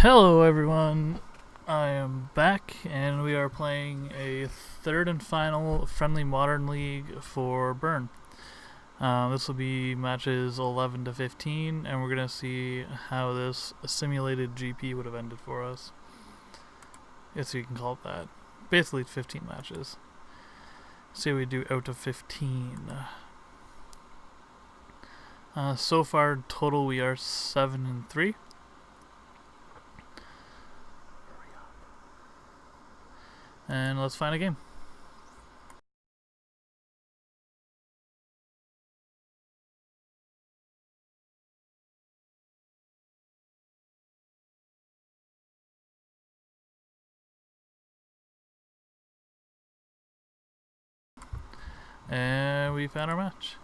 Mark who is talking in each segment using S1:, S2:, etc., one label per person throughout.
S1: Hello everyone, I am back and we are playing a third and final friendly modern league for Burn. This will be matches 11 to 15 and we're going to see how this simulated GP would have ended for us. I guess you can call it that. Basically 15 matches. See how we do out of 15. So far total we are 7 and 3. And let's find a game. And we found our match.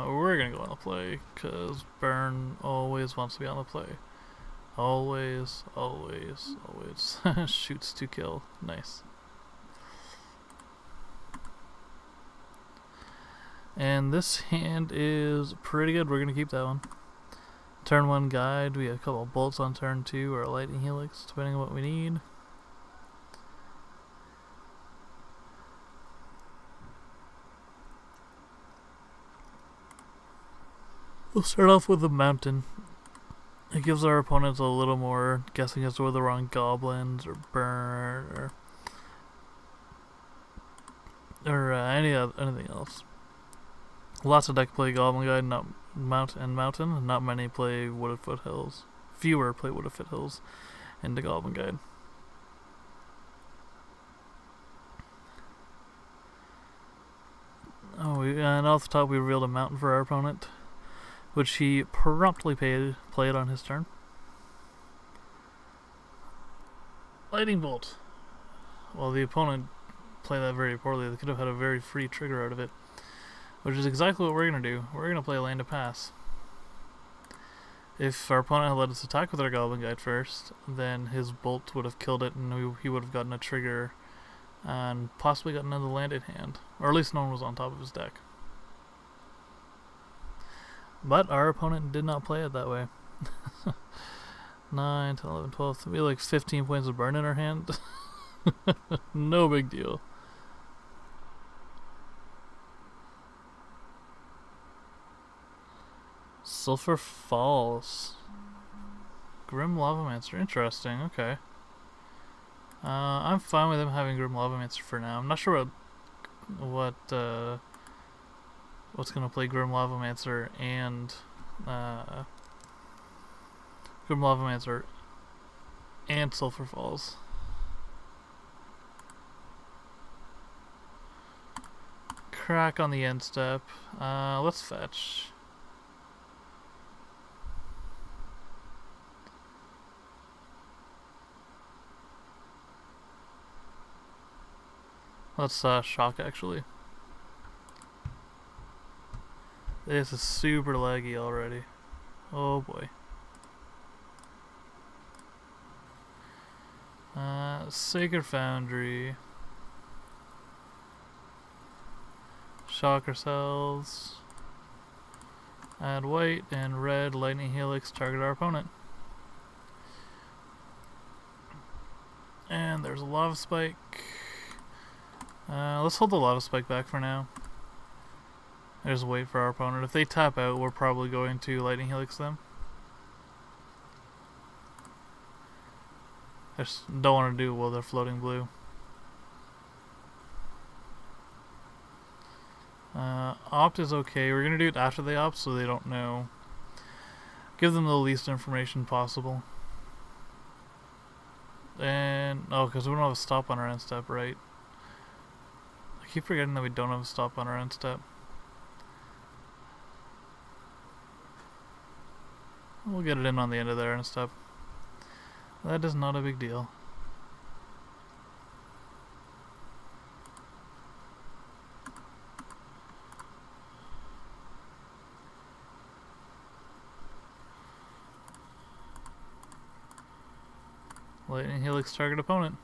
S1: We're gonna go on the play because Burn always wants to be on the play. Always, always, always. Shoots to kill. Nice. And this hand is pretty good. We're gonna keep that one. Turn 1 guide. We have a couple of bolts on turn 2 or a lightning helix, depending on what we need. We'll start off with the mountain. It gives our opponents a little more guessing as to whether they're on goblins or burn or anything else. Lots of deck play Goblin Guide, not mountain. Not many play Wooded Foothills. Fewer play Wooded Foothills into Goblin Guide. And off the top we revealed a mountain for our opponent, which he promptly played on his turn. Lightning Bolt. Well, the opponent played that very poorly. They could have had a very free trigger out of it, which is exactly what we're going to do. We're going to play Land of Pass. If our opponent had let us attack with our Goblin Guide first, then his Bolt would have killed it and he would have gotten a trigger and possibly gotten another land in hand. Or at least no one was on top of his deck. But our opponent did not play it that way. 9, 10, 11, 12. We had like 15 points of burn in our hand. No big deal. Sulphur Falls. Grim Lavamancer. Interesting. Okay. I'm fine with him having Grim Lavamancer for now. I'm not sure what's gonna play Grim Lavamancer and Sulphur Falls. Crack on the end step. Let's fetch. Let's shock actually. This is super laggy already. Oh boy. Sacred Foundry. Shock ourselves. Add white and red lightning helix, target our opponent. And there's a lava spike. Let's hold the lava spike back for now. Just wait for our opponent. If they tap out, we're probably going to lightning helix them. I just don't want to do it while they're floating blue. Opt is okay. We're gonna do it after they opt so they don't know. Give them the least information possible. And because we don't have a stop on our end step, right? I keep forgetting that we don't have a stop on our end step. We'll get it in on the end of their end step. That is not a big deal. Lightning Helix target opponent.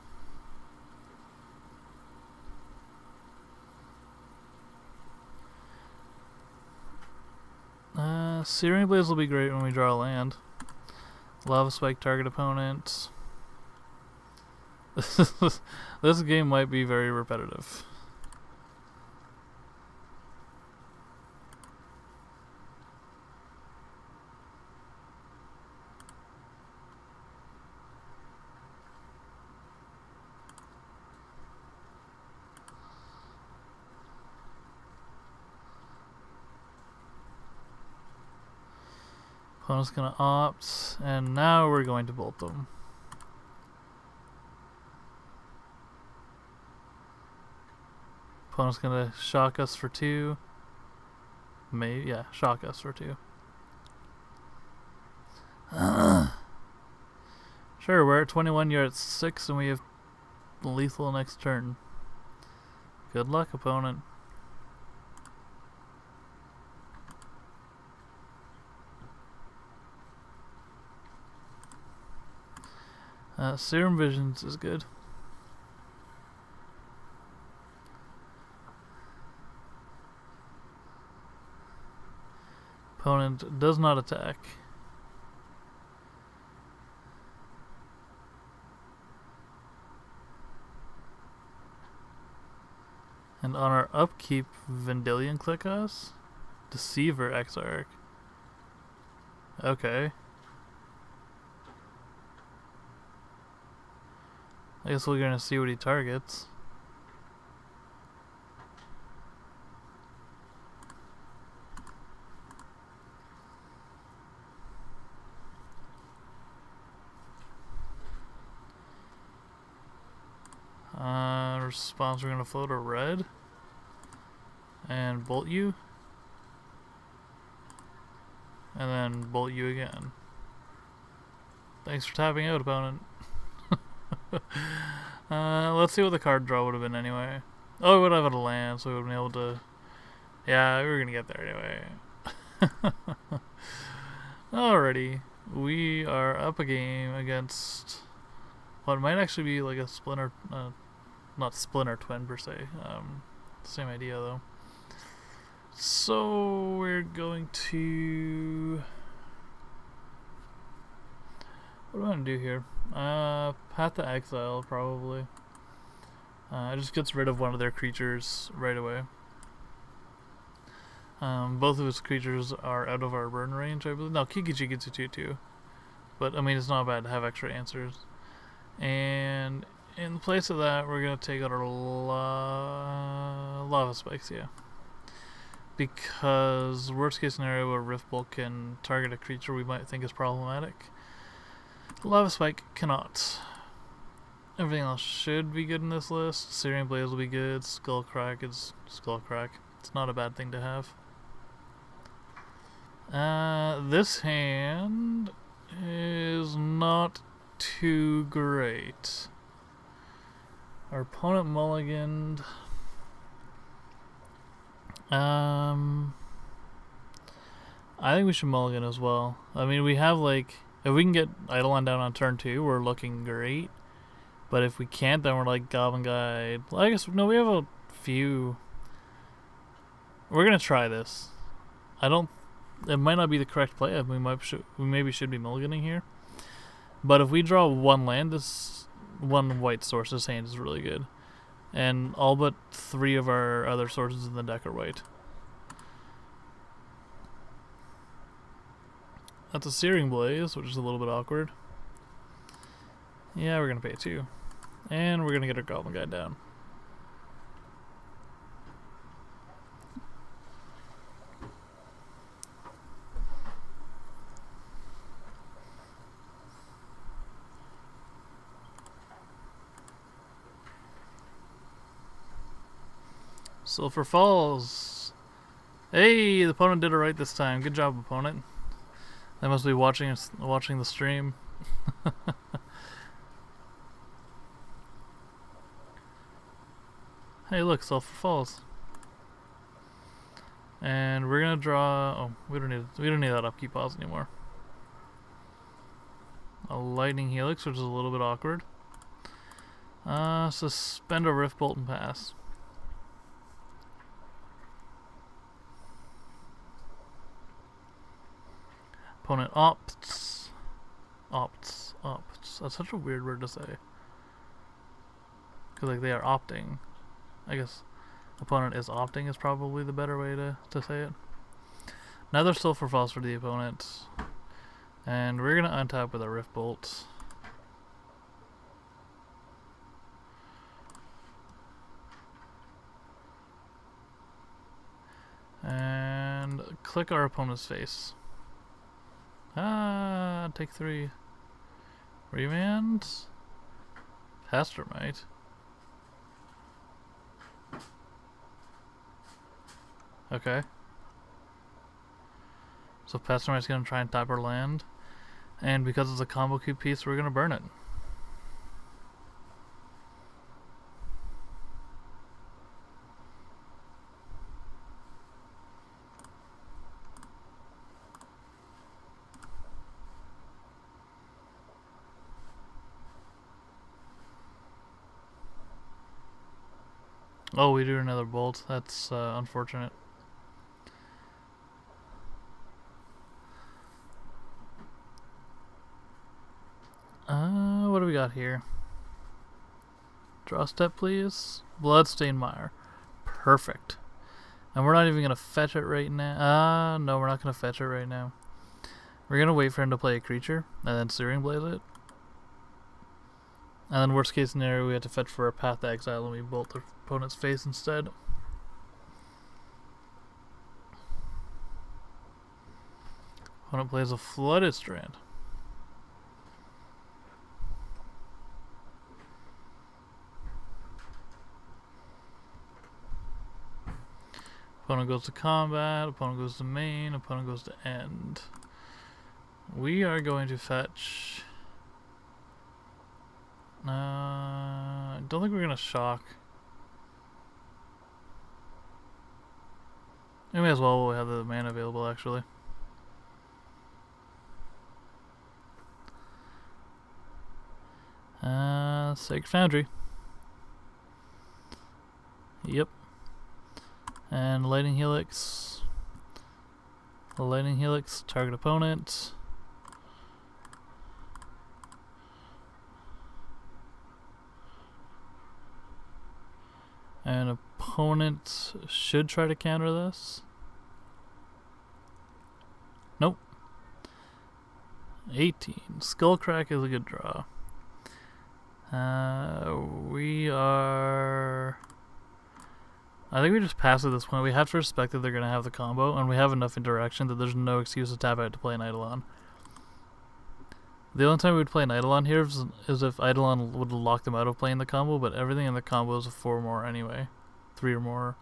S1: Searing Blaze will be great when we draw land. Lava Spike target opponent. This game might be very repetitive. Opponent's gonna opt, and now we're going to bolt them. Opponent's gonna shock us for 2. Maybe, yeah, shock us for 2. Sure, we're at 21, you're at 6, and we have lethal next turn. Good luck, opponent. Serum Visions is good. Opponent does not attack. And on our upkeep, Vendilion click us? Deceiver Exarch. Okay. I guess we're gonna see what he targets. Response, we're gonna float a red and bolt you, and then bolt you again. Thanks for tapping out, opponent. Let's see what the card draw would have been anyway. Oh, we would have had a land, so we would have been able to. Yeah, we were gonna get there anyway. Alrighty, we are up a game against what might actually be like a Splinter. Not Splinter Twin per se. Same idea though. So we're going to. What do I want to do here? Path to Exile probably. It just gets rid of one of their creatures right away. Both of his creatures are out of our burn range, I believe. No, Kikichi gets a 2/2. But I mean, it's not bad to have extra answers. And in place of that, we're going to take out our Lava Spikes, yeah. Because worst case scenario, a Rift Bolt can target a creature we might think is problematic. Lava Spike cannot. Everything else should be good in this list. Searing Blaze will be good. Skullcrack is Skullcrack. It's not a bad thing to have. This hand is not too great. Our opponent mulliganed. I think we should mulligan as well. I mean, we have like, if we can get Eidolon down on turn 2, we're looking great. But if we can't, then we're like Goblin Guide. Well, I guess, no, we have a few. We're gonna try this. It might not be the correct play. We maybe should be mulliganing here. But if we draw one land, this one white source, this hand is really good. And all but 3 of our other sources in the deck are white. That's a Searing Blaze, which is a little bit awkward. Yeah, we're gonna pay 2. And we're gonna get our Goblin Guide down. Sulphur Falls. Hey, the opponent did it right this time. Good job, opponent. They must be watching the stream. Hey, look, Sulphur Falls. And we're gonna draw. Oh, we don't need that upkeep pause anymore. a Lightning Helix, which is a little bit awkward. Suspend a Rift Bolt and pass. Opponent opts. Opts. That's such a weird word to say. Because, like, they are opting. I guess opponent is opting is probably the better way to say it. Another Sulfur Falls for the opponent. And we're going to untap with a Rift Bolt. And click our opponent's face. Take 3. Remand. Pastermite. Okay. So Pastermite's gonna try and tap our land. And because it's a combo cube piece, we're gonna burn it. Oh, we do another bolt. That's unfortunate. What do we got here? Draw step, please. Bloodstained Mire. Perfect. And we're not even gonna fetch it right now. No, we're not gonna fetch it right now. We're gonna wait for him to play a creature, and then Searing Blaze it. And then worst case scenario, we have to fetch for a Path to Exile and we bolt the opponent's face instead. Opponent plays a Flooded Strand. Opponent goes to combat, opponent goes to main, opponent goes to end. We are going to fetch... I don't think we're going to shock. We may as well have the mana available, actually. Sacred Foundry. Yep. And Lightning Helix. Lightning Helix, target opponent. And opponent should try to counter this. Nope. 18. Skullcrack is a good draw. We are... I think we just pass at this point. We have to respect that they're going to have the combo, and we have enough interaction that there's no excuse to tap out to play an Eidolon. The only time we would play an Eidolon here is if Eidolon would lock them out of playing the combo, but everything in the combo is a 4 or more anyway. 3 or more.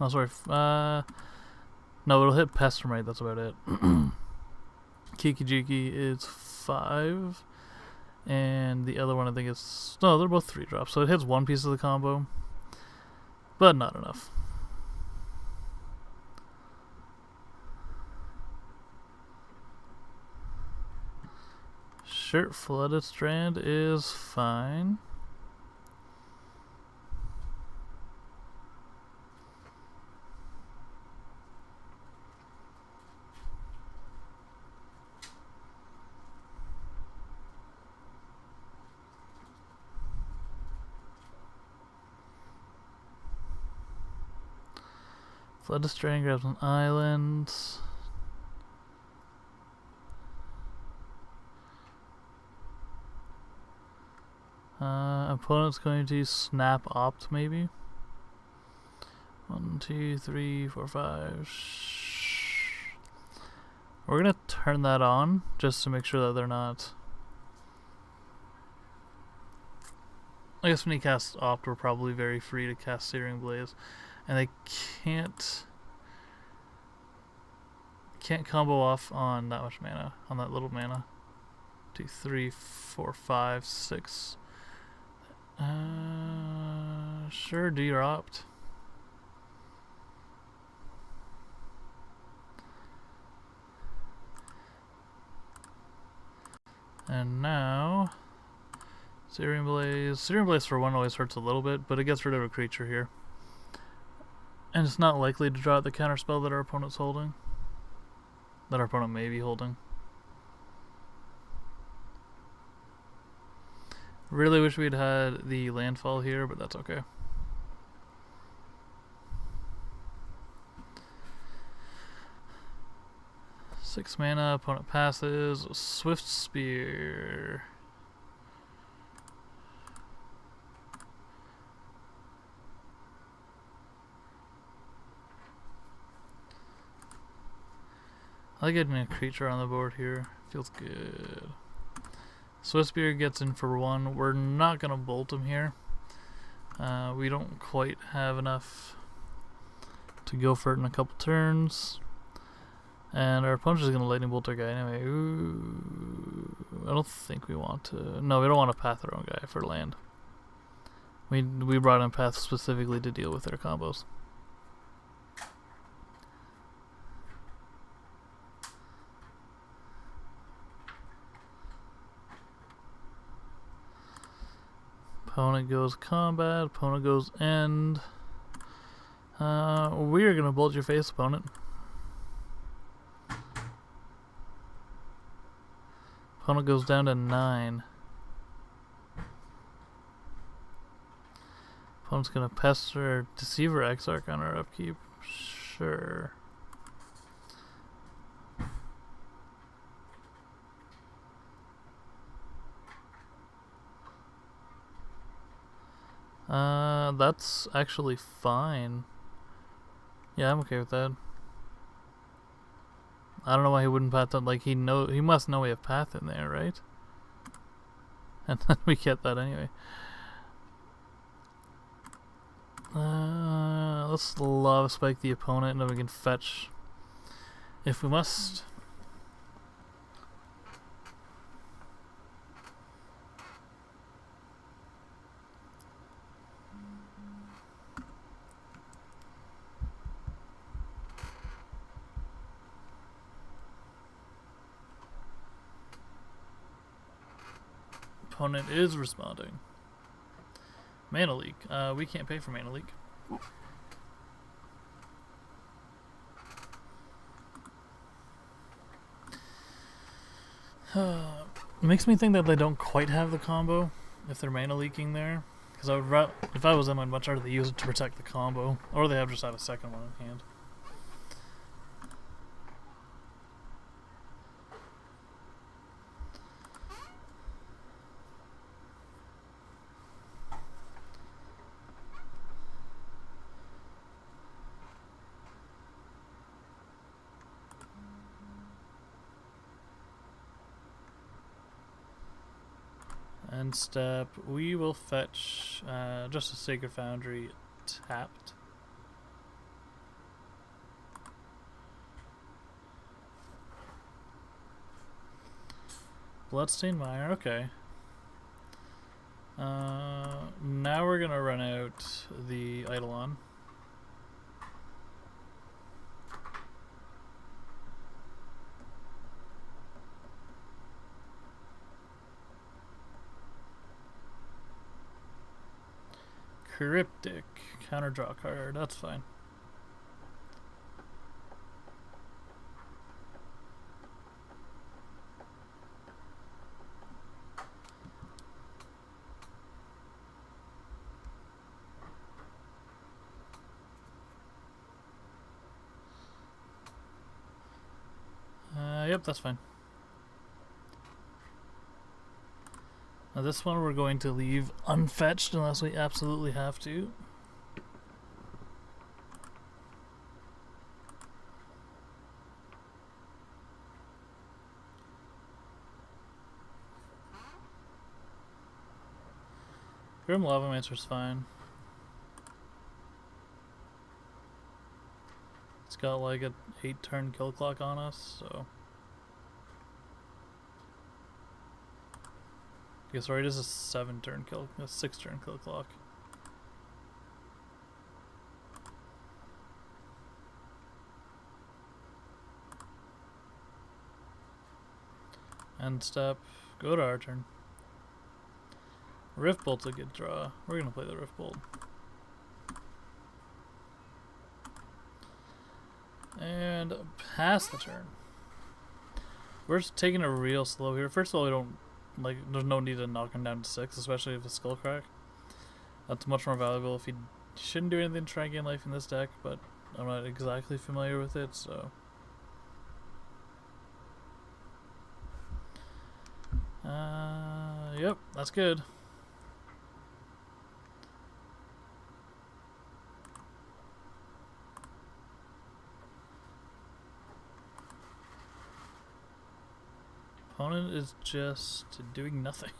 S1: Oh, sorry. No, it'll hit Pestermite, that's about it. Kiki-Jiki is 5. And the other one I think is... No, they're both 3 drops, so it hits one piece of the combo. But not enough. Sure, Flooded Strand is fine. Flooded Strand grabs an island. Opponent's going to snap opt maybe. 1, 2, 3, 4, 5. We're gonna turn that on just to make sure that they're not. I guess when he casts opt, we're probably very free to cast Searing Blaze, and they can't combo off on that much mana, on that little mana. 2, 3, 4, 5, 6. Sure, do your opt. And now Searing Blaze. Searing Blaze for 1 always hurts a little bit, but it gets rid of a creature here. And it's not likely to draw out the counterspell that our opponent's holding. That our opponent may be holding. Really wish we'd had the landfall here, but that's okay. Six mana, opponent passes, Swift Spear. I like getting a creature on the board here. Feels good. Swift Spear gets in for 1. We're not going to bolt him here. We don't quite have enough to go for it in a couple turns. And our opponent's just going to Lightning Bolt our guy anyway. Ooh, I don't think we want to... No, we don't want to path our own guy for land. We brought in Path specifically to deal with their combos. Opponent goes combat, opponent goes end. We are going to bolt your face, opponent. Opponent goes down to 9. Opponent's going to pester Deceiver Exarch on our upkeep. Sure. That's actually fine. Yeah, I'm okay with that. I don't know why he wouldn't path that. Like, he must know we have path in there, right? And then we get that anyway. Let's Lava Spike the opponent, and then we can fetch if we must. Opponent is responding. Mana Leak. We can't pay for Mana Leak. Makes me think that they don't quite have the combo if they're Mana Leaking there. Because I would, if I was them, I'd much rather use it to protect the combo, or they just have a second one in hand. End step, we will fetch just a Sacred Foundry tapped. Bloodstained Mire, okay. Now we're gonna run out the Eidolon. Cryptic, counter draw card, that's fine. Yep, that's fine. Now this one we're going to leave unfetched unless we absolutely have to. Grim Lavamancer's fine. It's got like a 8-turn kill clock on us, so... Yeah, sorry, it is a 7-turn kill, a 6-turn kill clock. End step. Go to our turn. Rift Bolt's a good draw. We're gonna play the Rift Bolt. And pass the turn. We're just taking it real slow here. First of all, we don't there's no need to knock him down to 6, especially if it's Skullcrack. That's much more valuable. If he shouldn't do anything to try and gain life in this deck, but I'm not exactly familiar with it, so. Yep, that's good. Opponent is just doing nothing.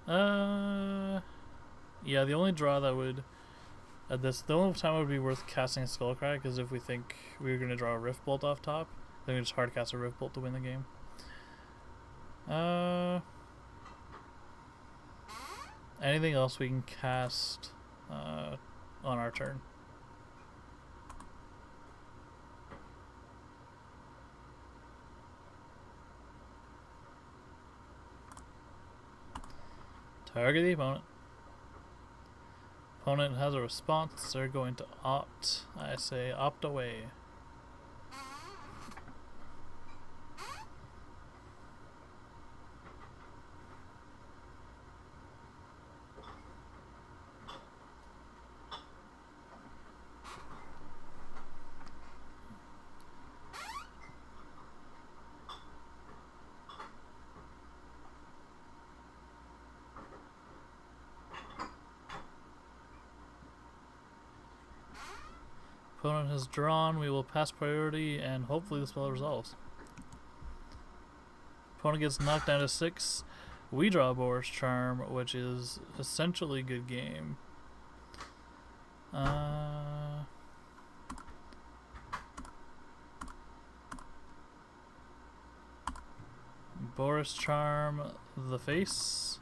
S1: Yeah, the only draw that would the only time it would be worth casting a Skullcrack is if we think we were going to draw a Rift Bolt off top. Then we just hard cast a Rift Bolt to win the game. Anything else we can cast on our turn? Target the opponent. Opponent has a response. They're going to opt. I say opt away. Opponent has drawn. We will pass priority and hopefully the spell resolves. Opponent gets knocked down to 6. We draw Boris Charm, which is essentially good game. Boris Charm the face.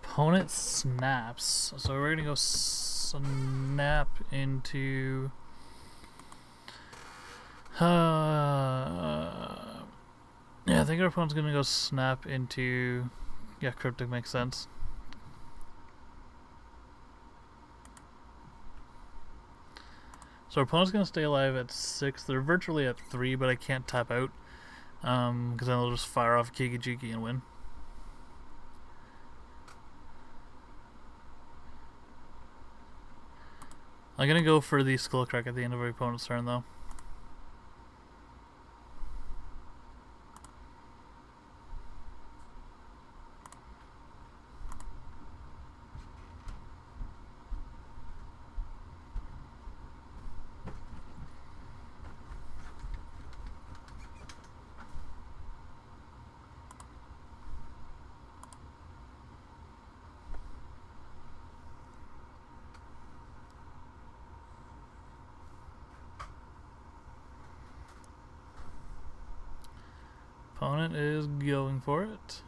S1: Opponent snaps, so we're gonna go snap into yeah, I think our opponent's gonna go snap into Cryptic makes sense. So our opponent's gonna stay alive at 6. They're virtually at 3, but I can't tap out because then they'll just fire off Kiki-Jiki and win. I'm gonna go for the Skullcrack at the end of our opponent's turn, though. Opponent is going for it.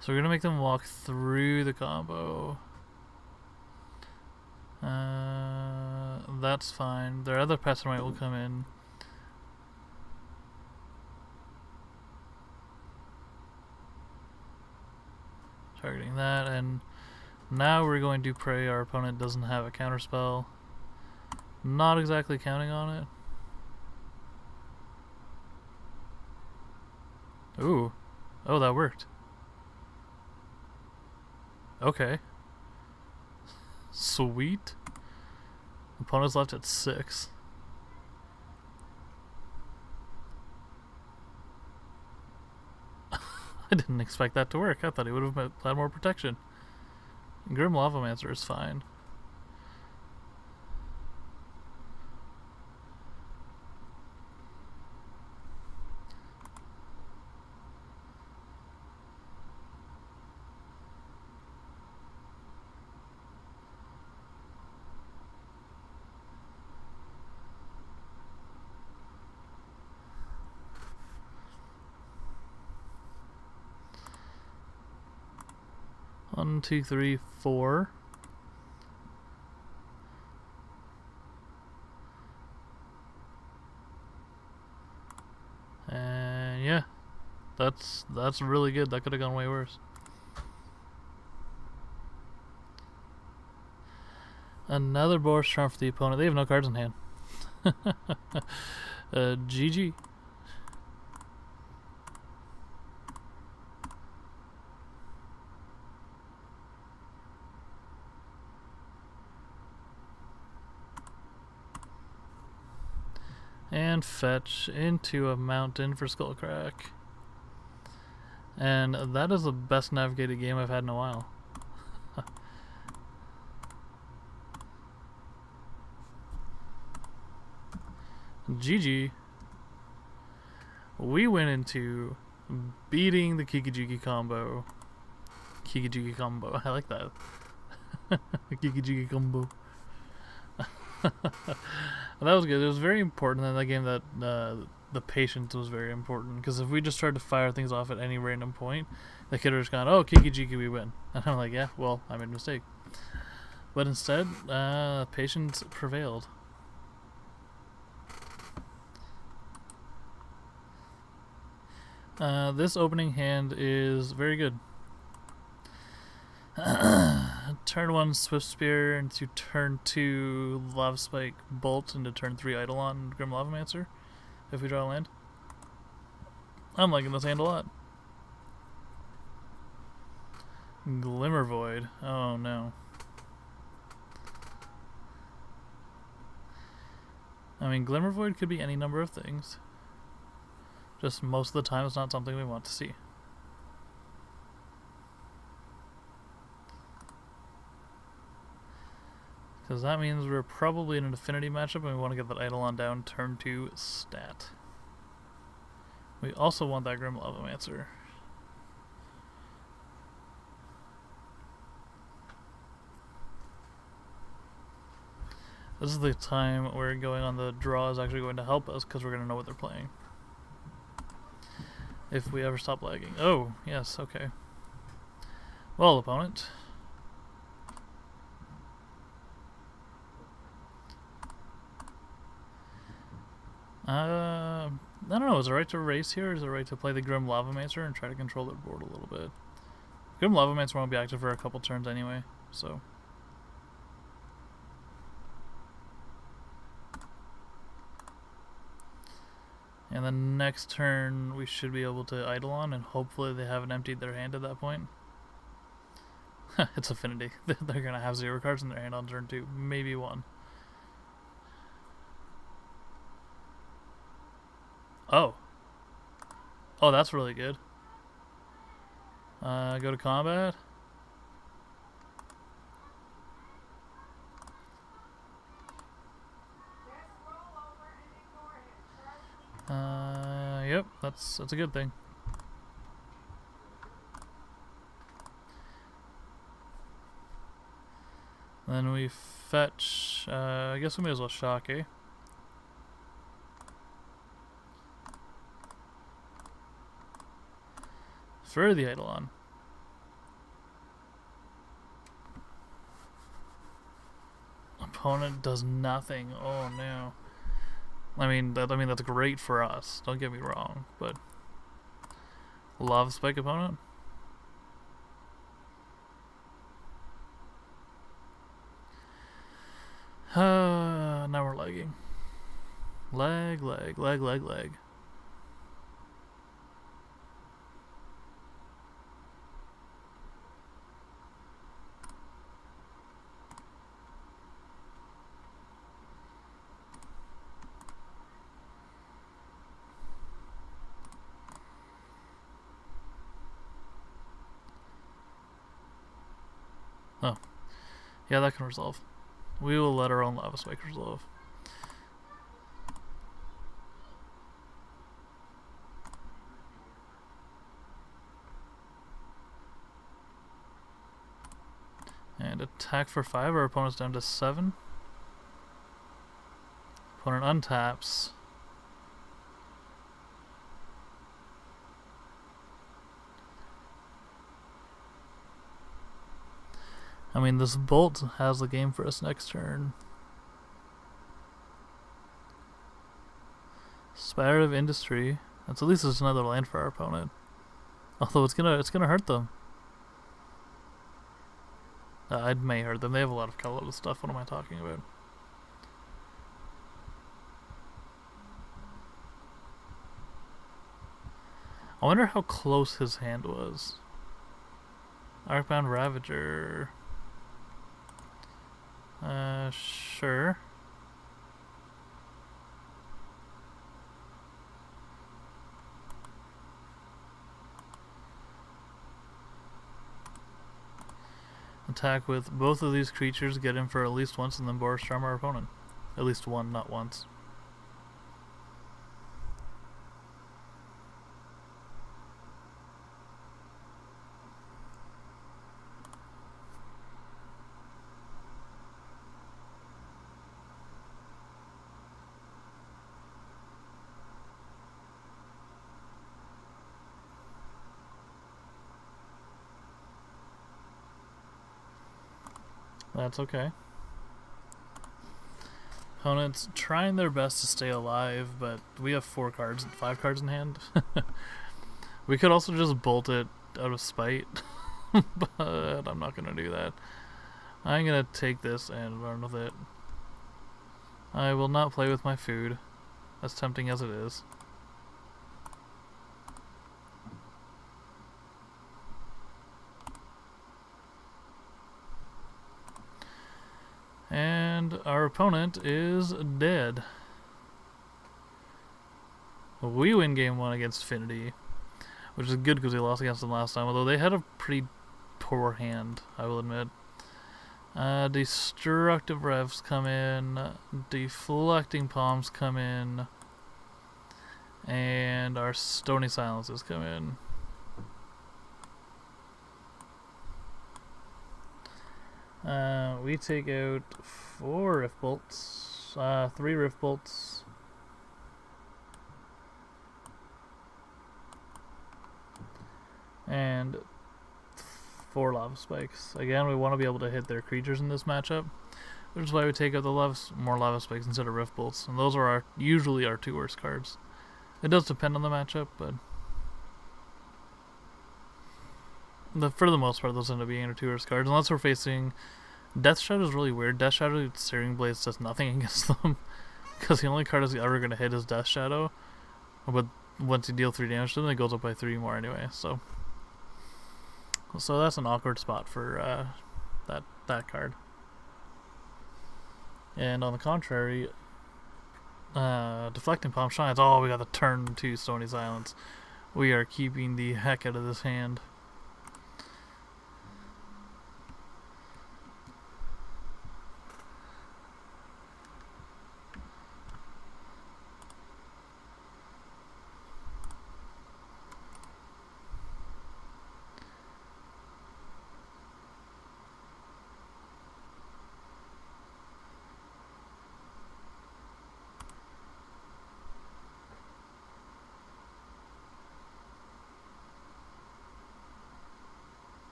S1: So we're gonna make them walk through the combo. That's fine. Their other Pessimite will come in. Targeting that, and now we're going to pray our opponent doesn't have a counterspell. Not exactly counting on it. Ooh. Oh, that worked. Okay. Sweet. Opponent's left at 6. I didn't expect that to work. I thought he would have had more protection. Grim Lavamancer is fine. 1, 2, 3, 4. And yeah, that's really good. That could have gone way worse. Another Boros Charm for the opponent. They have no cards in hand. GG. And fetch into a mountain for Skullcrack. And that is the best navigated game I've had in a while. GG. We went into beating the Kiki-Jiki combo. Kiki-Jiki combo. I like that. Kiki-Jiki combo. That was good. It was very important in that game that the patience was very important. Because if we just tried to fire things off at any random point, the kid would have just gone, oh, Kiki-Jiki, we win. And I'm like, yeah, well, I made a mistake. But instead, patience prevailed. This opening hand is very good. Turn 1 Swift Spear into turn 2 Lava Spike Bolt into turn 3 Eidolon Grim Lavamancer if we draw a land. I'm liking this hand a lot. Glimmer Void. Oh no. I mean, Glimmer Void could be any number of things. Just most of the time it's not something we want to see. Because that means we're probably in an affinity matchup and we want to get that Eidolon down turn 2 stat. We also want that Grim Lavamancer. This is the time where going on the draw is actually going to help us because we're going to know what they're playing. If we ever stop lagging. Oh, yes, okay. Well, opponent. I don't know, is it right to race here, or is it right to play the Grim Lavamancer and try to control their board a little bit? Grim Lavamancer won't be active for a couple turns anyway, so... And the next turn we should be able to Eidolon, and hopefully they haven't emptied their hand at that point. It's Affinity. They're gonna have 0 cards in their hand on turn 2, maybe 1. Oh. Oh, that's really good. Go to combat. Yep, that's a good thing. Then we fetch, I guess we may as well shock, eh? For the Eidolon. Opponent does nothing. Oh no. I mean that's great for us. Don't get me wrong, but Lava Spike opponent. Now we're lagging. Lag. Oh. Yeah, that can resolve. We will let our own Lava Spike resolve. And attack for 5, our opponent's down to 7. Opponent untaps. I mean, this Bolt has the game for us next turn. Spire of Industry. That's at least it's another land for our opponent. Although it's gonna hurt them. It may hurt them. They have a lot of colorless stuff. What am I talking about? I wonder how close his hand was. Arcbound Ravager. Sure. Attack with both of these creatures, get in for at least once, and then Boros Charm our opponent. At least one, not once. That's okay. Opponents trying their best to stay alive, but we have 5 cards in hand. We could also just bolt it out of spite, but I'm not gonna do that. I'm gonna take this and run with it. I will not play with my food, as tempting as it is. And our opponent is dead. We win game 1 against Affinity, which is good because we lost against them last time, although they had a pretty poor hand, I will admit. Destructive Revs come in, Deflecting Palms come in, and our Stony Silences come in. We take out 4 Rift Bolts, 3 Rift Bolts, and 4 Lava Spikes. Again, we want to be able to hit their creatures in this matchup, which is why we take out the more Lava Spikes instead of Rift Bolts, and those are usually our 2 worst cards. It does depend on the matchup, but for the most part, those end up being our 2 worst cards, unless we're facing Death Shadow. Is really weird. Death Shadow Searing Blades does nothing against them, because the only card that's ever going to hit is Death Shadow, but once you deal 3 damage to them, it goes up by 3 more anyway, so that's an awkward spot for that card. And on the contrary, Deflecting Palm Shines. Oh, we got the turn 2 Stony Silence. We are keeping the heck out of this hand.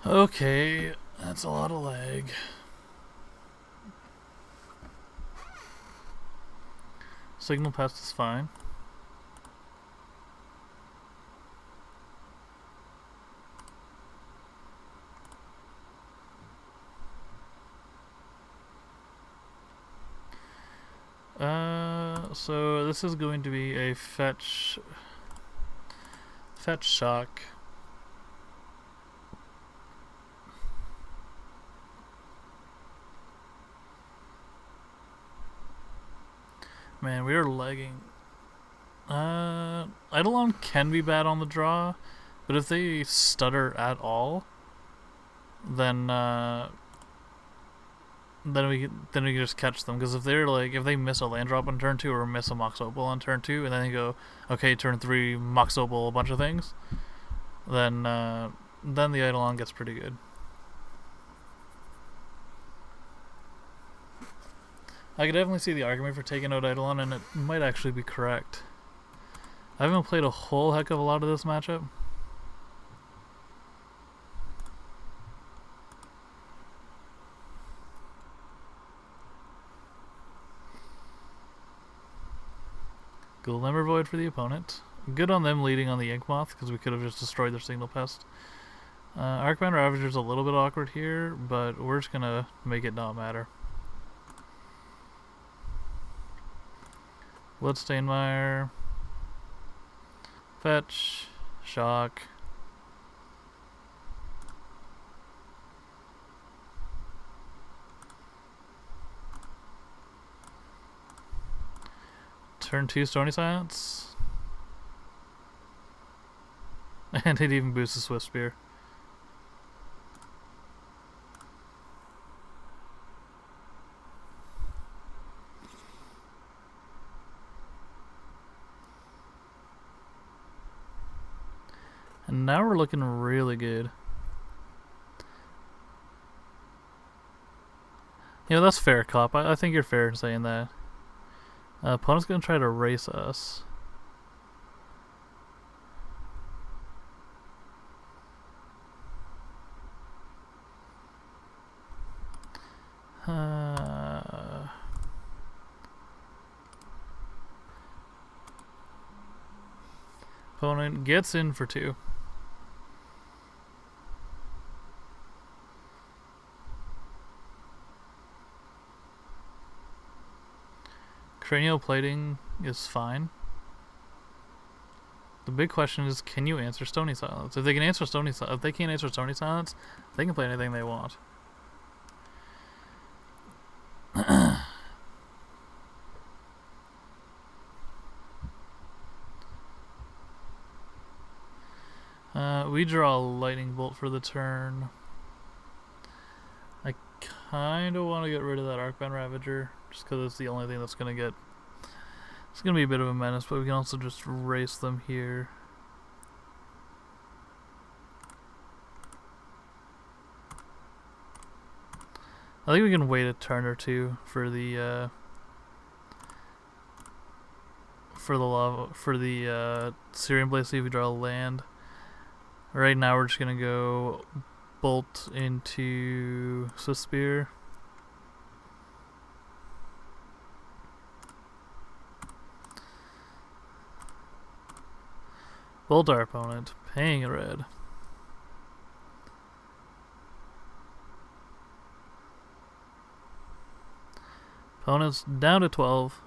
S1: Okay, that's a lot of lag. Signal Pest is fine. So this is going to be a fetch shock. Man, we are lagging. Eidolon can be bad on the draw, but if they stutter at all, then we can just catch them. Because if they miss a land drop on turn 2 or miss a Mox Opal on turn 2, and then they go, okay, turn 3 Mox Opal a bunch of things, then the Eidolon gets pretty good. I could definitely see the argument for taking out Eidolon, and it might actually be correct. I haven't played a whole heck of a lot of this matchup, Void for the opponent. Good on them leading on the Inkmoth, because we could have just destroyed their Signal Pest. Arcbound Ravager's a little bit awkward here, but we're just gonna make it not matter. Bloodstainmire. Fetch. Shock. Turn 2 Stony Silence. And it even boosts the Swift Spear. And now we're looking really good. You know, that's fair, Cop. I think you're fair in saying that. Opponent's gonna try to race us. Opponent gets in for 2. Cranial Plating is fine. The big question is, can you answer Stony Silence? If they can answer Stony Silence, if they can't answer Stony Silence, they can play anything they want. We draw a Lightning Bolt for the turn. I kind of want to get rid of that Arcbound Ravager, just because it's the only thing that's going to get... It's going to be a bit of a menace, but we can also just race them here. I think we can wait a turn or two for the Searing Blade, see if we draw a land. Right now we're just gonna go Bolt into Swift Spear. Bolt our opponent, paying a red. Opponent's down to 12.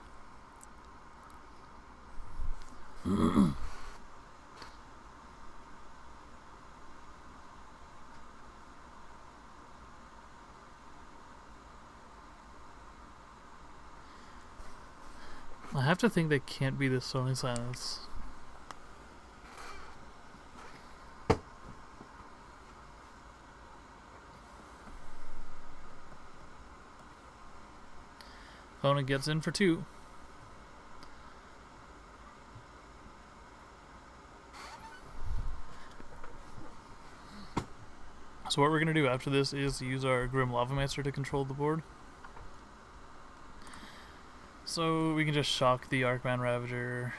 S1: I have to think they can't be the Stony Silence. Opponent gets in for 2. So what we're going to do after this is use our Grim Lavamaster to control the board. So we can just shock the Arcbound Ravager.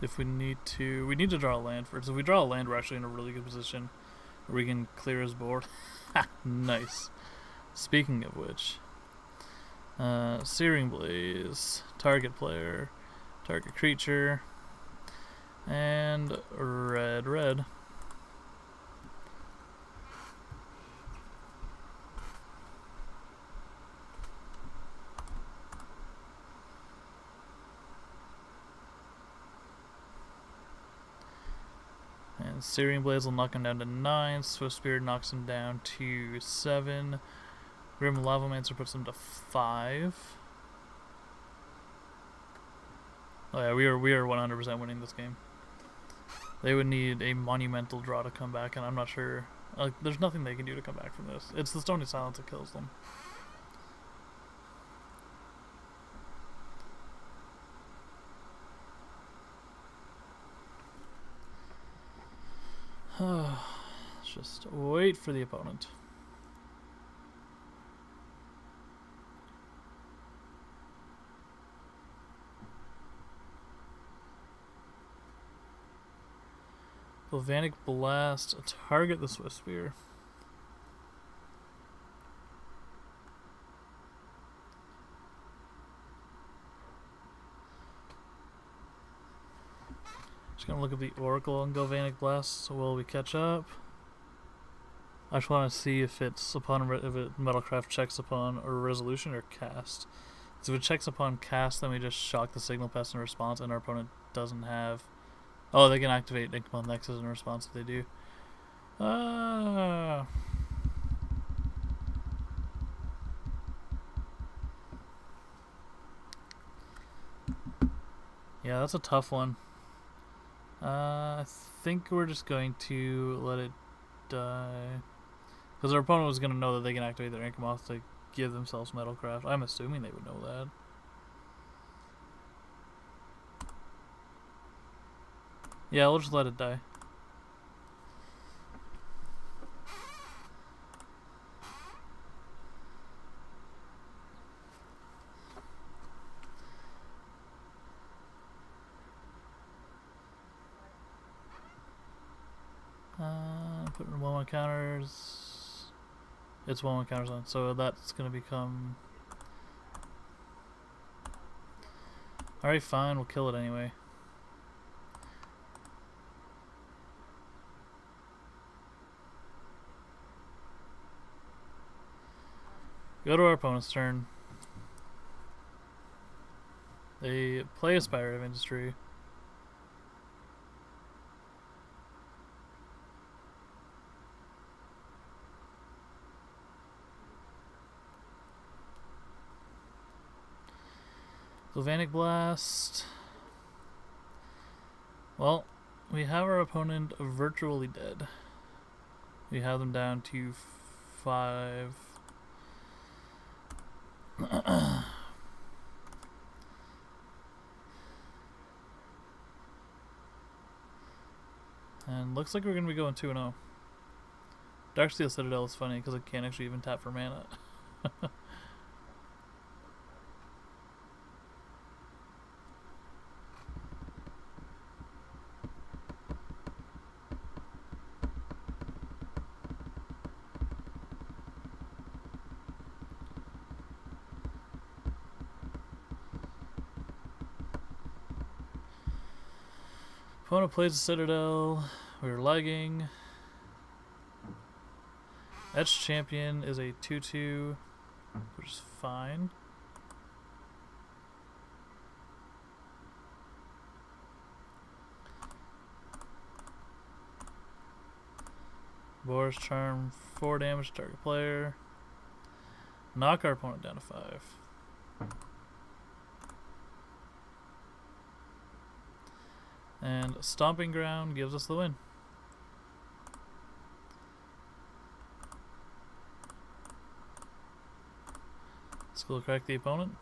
S1: If we need to... We need to draw a land first. If we draw a land, we're actually in a really good position where we can clear his board. Ha! Nice. Speaking of which... Searing Blaze, target player, target creature, and red. And Searing Blaze will knock him down to 9, Swift Spear knocks him down to 7, Grim Lavamaster puts him to 5. Oh yeah, we are 100% winning this game. They would need a monumental draw to come back, and I'm not sure. There's nothing they can do to come back from this. It's the Stony Silence that kills them. Let's just wait for the opponent. Galvanic Blast, target the Swift Spear. Just gonna look at the Oracle on Galvanic Blast while we catch up. I just want to see if it's upon if Metalcraft checks upon a resolution or cast. So if it checks upon cast, then we just shock the signal pest in response, and our opponent doesn't have. Oh, they can activate Inkmoth Nexus in response if they do. Yeah, that's a tough one. I think we're just going to let it die. Because our opponent was going to know that they can activate their Inkmoth to give themselves Metalcraft. I'm assuming they would know that. Yeah, we'll just let it die. Put in 1/1 counters. It's 1/1 counters on, so that's gonna become. Alright, fine, we'll kill it anyway. Go to our opponent's turn. They play a Spire of Industry. Galvanic Blast. Well, we have our opponent virtually dead. We have them down to 5. And looks like we're going to be going 2-0. Darksteel Citadel is funny because it can't actually even tap for mana. Opponent plays a Citadel. We're lagging. Etched Champion is a 2/2, which is fine. Boris Charm, 4 damage to target player. Knock our opponent down to 5. And Stomping Ground gives us the win. Skull Crack the opponent.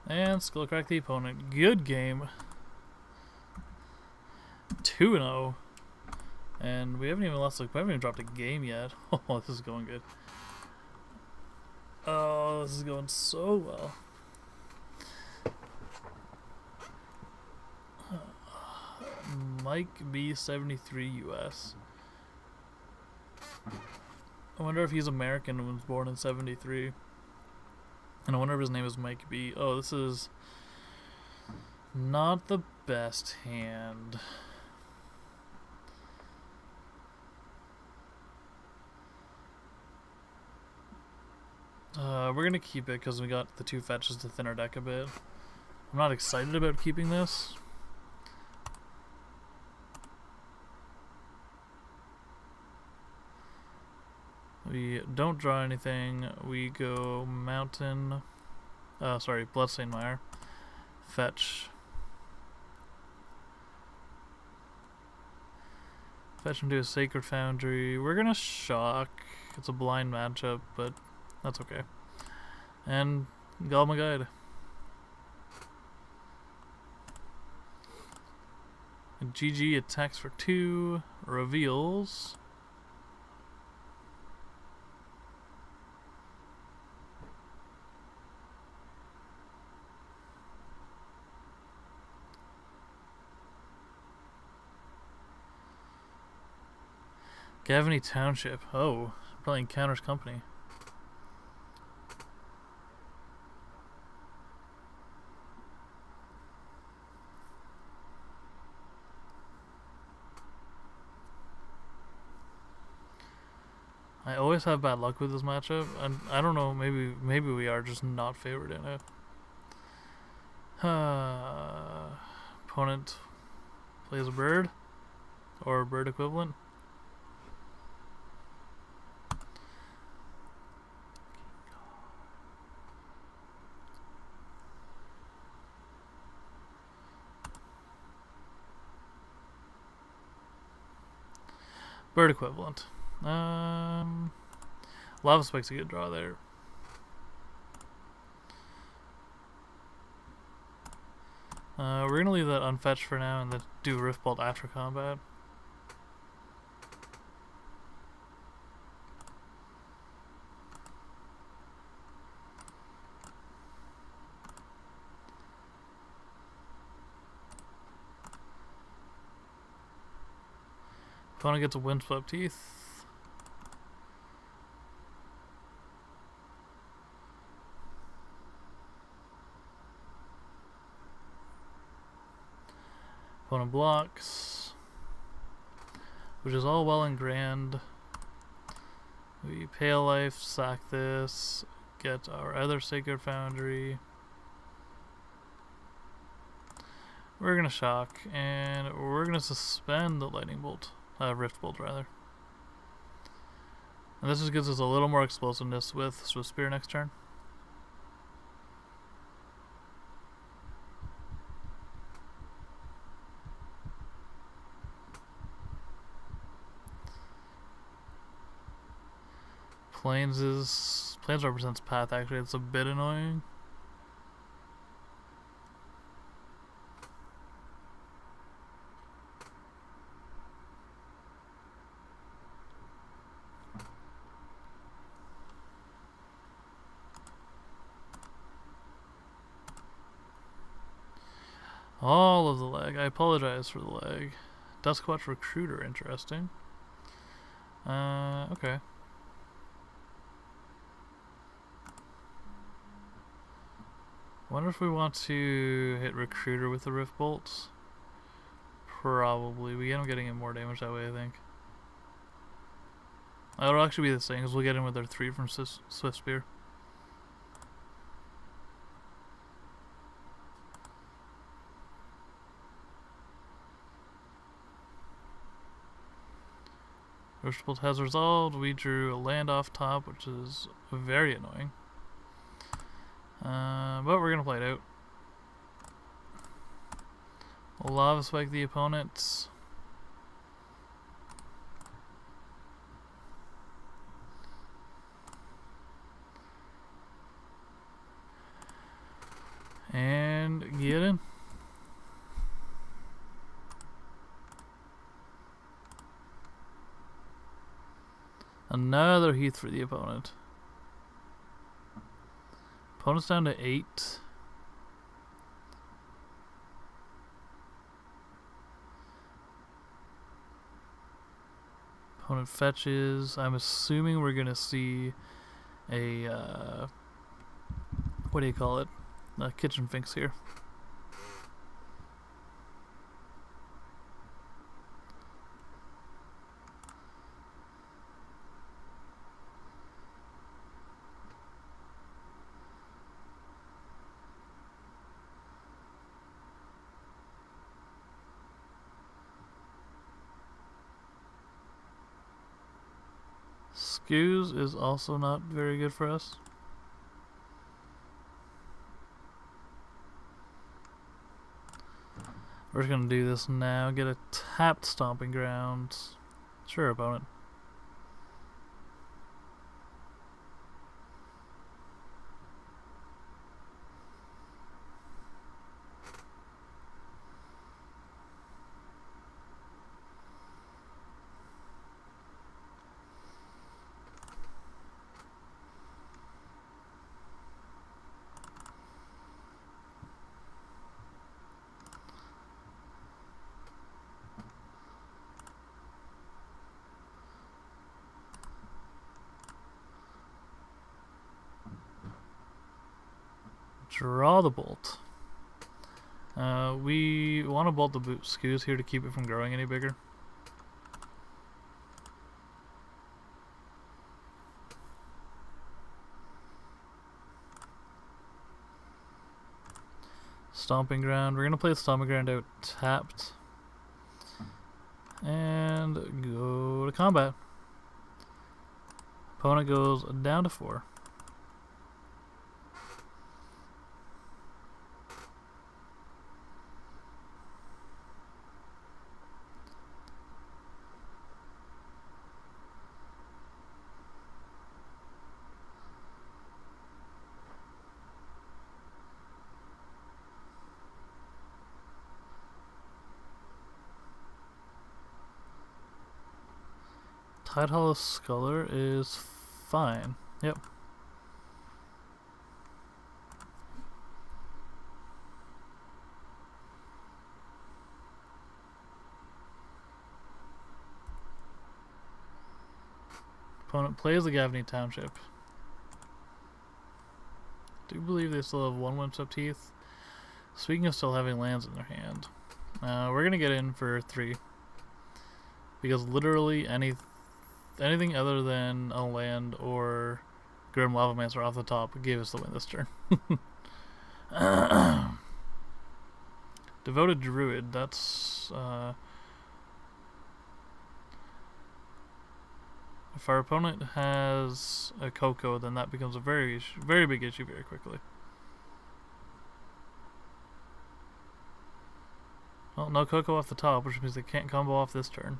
S1: And Skull Crack the opponent. Good game. 2-0. And we haven't even lost, we haven't even dropped a game yet. Oh, this is going good. Oh, this is going so well. Mike B73 US. I wonder if he's American and was born in 73. And I wonder if his name is Mike B. Oh, this is not the best hand. We're gonna keep it because we got the 2 fetches to thin our deck a bit. I'm not excited about keeping this. We don't draw anything. We go Mountain. Bloodstained Mire. Fetch. Fetch into a Sacred Foundry. We're gonna shock. It's a blind matchup, but that's okay. And Galma Guide. And GG attacks for 2. Reveals. Gavany Township. Oh, probably encounters company. I always have bad luck with this matchup, and I don't know, maybe we are just not favored in it. Opponent plays a bird, or a bird equivalent. Bird equivalent. Lava Spike's a good draw there. We're gonna leave that unfetched for now and then do Rift Bolt after combat. Opponent gets a Windswept Teeth. Opponent blocks, which is all well and grand. We pay a life, sack this, get our other Sacred Foundry. We're gonna shock, and we're gonna suspend the Lightning Bolt. Rift Bolt, rather. And this just gives us a little more explosiveness with Swift Spear next turn. Plains represents path, actually. It's a bit annoying. All of the lag. I apologize for the lag. Duskwatch Recruiter, interesting. Okay. Wonder if we want to hit Recruiter with the Rift Bolts. Probably. We end up getting in more damage that way, I think. That'll actually be the same, because we'll get in with our 3 from Swift Spear. Rift Bolt has resolved. We drew a land off top, which is very annoying. But we're going to play it out. Lava Spike the opponent. And get in. Another Heath for the opponent. Opponent's down to 8. Opponent fetches. I'm assuming we're gonna see a what do you call it? A Kitchen Finks here. Skews is also not very good for us. We're just gonna do this now. Get a tapped Stomping Grounds. Sure, opponent. Draw the bolt. We want to bolt the Skews here to keep it from growing any bigger. Stomping Ground. We're going to play the Stomping Ground out tapped. And go to combat. Opponent goes down to 4. Tidehollow Sculler is fine. Yep. Opponent plays the Gavney Township. Do believe they still have 1 Windswept Heath. Speaking of still having lands in their hand, we're gonna get in for 3 because literally anything other than a land or Grim Lavamancer off the top gave us the win this turn. Devoted Druid, that's if our opponent has a Coco, then that becomes a very big issue very quickly. Well, no Coco off the top, which means they can't combo off this turn.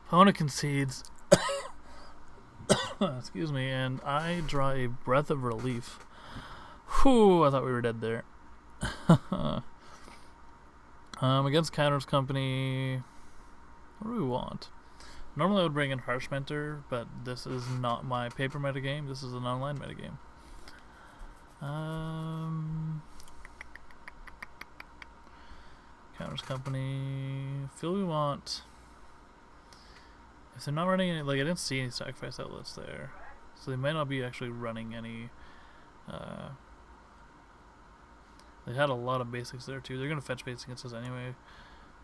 S1: Opponent concedes. Excuse me, and I draw a Breath of Relief. Whew, I thought we were dead there. Against Counter's Company, what do we want? Normally I would bring in Harsh Mentor, but this is not my paper metagame, this is an online metagame. Counter's Company, feel we want... If they're not running any, like I didn't see any sacrifice outlets there, so they might not be actually running any. They had a lot of basics there too. They're gonna fetch basics against us anyway.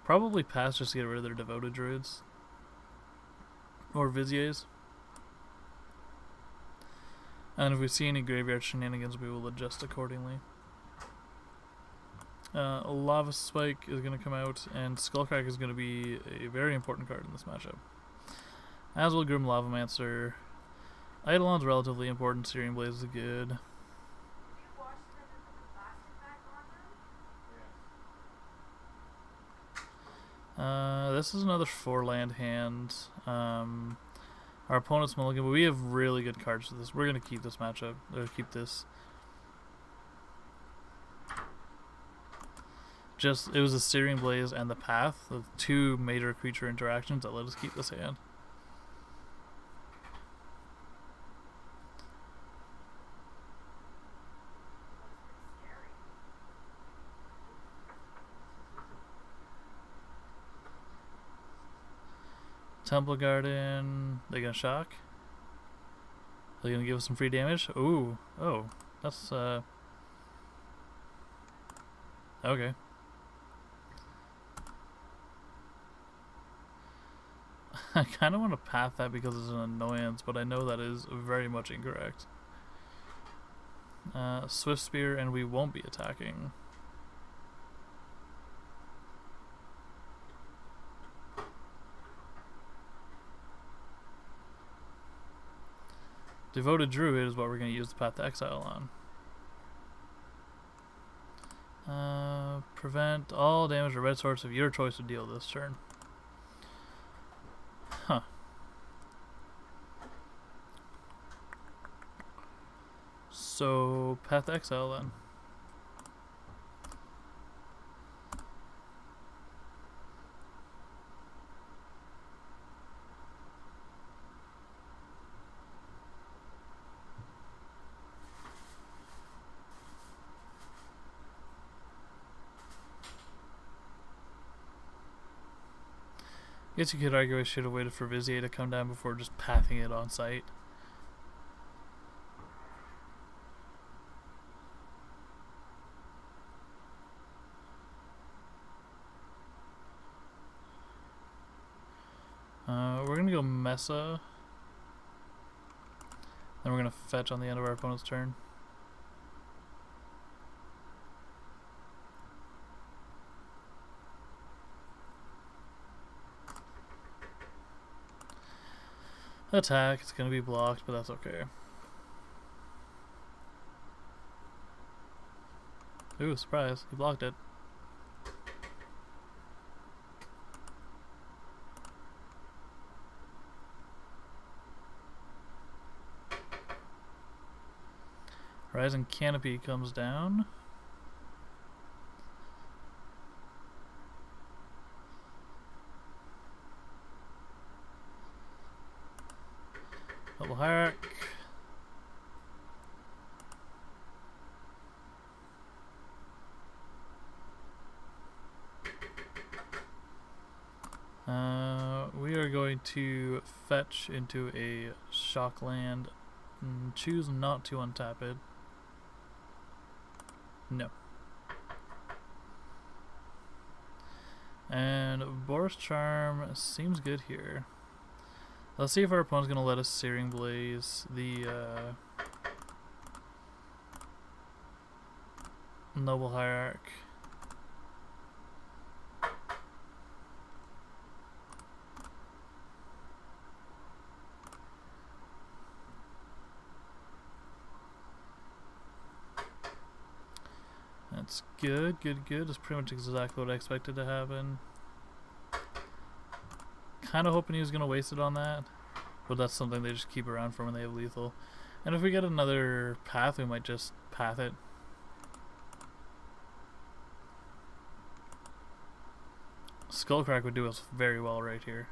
S1: Probably pass just to get rid of their Devoted Druids or Viziers. And if we see any graveyard shenanigans, we will adjust accordingly. Lava Spike is gonna come out, and Skullcrack is gonna be a very important card in this matchup. As will Grim Lavamancer. Eidolon's relatively important. Searing Blaze is good. This is another 4-land hand. Our opponent's mulligan, but we have really good cards for this. We're gonna keep this matchup. Or keep this. Just it was a Searing Blaze and the Path, the 2 major creature interactions that let us keep this hand. Temple Garden, they gonna shock? They gonna give us some free damage? Ooh, oh, that's okay. I kind of want to path that because it's an annoyance, but I know that is very much incorrect. Swift Spear, and we won't be attacking. Devoted Druid is what we're going to use the Path to Exile on. Prevent all damage or red source of your choice to deal this turn. Huh. So, Path to Exile then. I guess you could argue I should have waited for Vizier to come down before just pathing it on site. Mesa. Then we're going to fetch on the end of our opponent's turn. Attack, it's going to be blocked, but that's okay. Ooh, surprise, he blocked it. Horizon Canopy comes down. Noble Hierarch. We are going to fetch into a shock land and choose not to untap it. No. And Boros Charm seems good here. Let's see if our opponent's going to let us Searing Blaze the Noble Hierarch. That's good, good, good. That's pretty much exactly what I expected to happen. Kind of hoping he was going to waste it on that, but that's something they just keep around for when they have lethal. And if we get another path, we might just path it. Skullcrack would do us very well right here.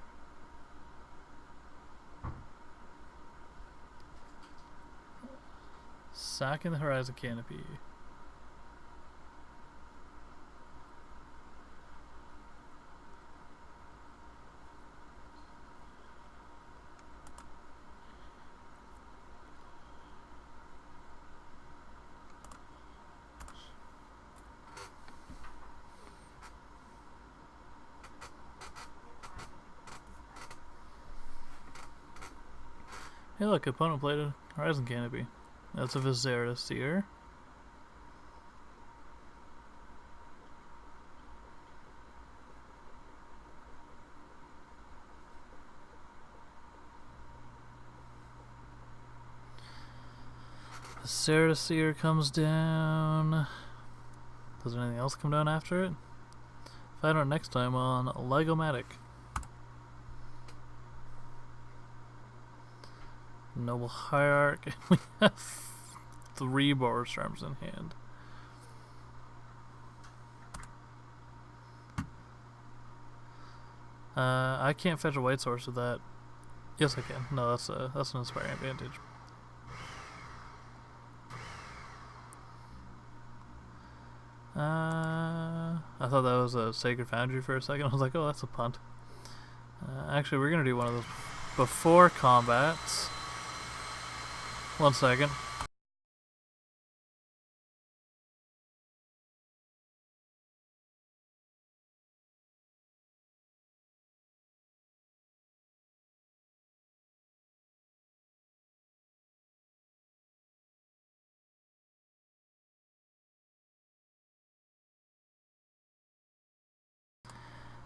S1: Sacking the Horizon Canopy. Hey look, opponent played a Horizon Canopy. That's a Viscera Seer. Viscera Seer comes down. Does anything else come down after it? Find out next time on Legomatic. Noble Hierarch. We have 3 Boros Charms in hand. I can't fetch a white source with that. Yes, I can. No, that's an Inspiring Advantage. I thought that was a Sacred Foundry for a second. I was like, oh, that's a punt. Actually, we're gonna do one of those before combat. 1 second.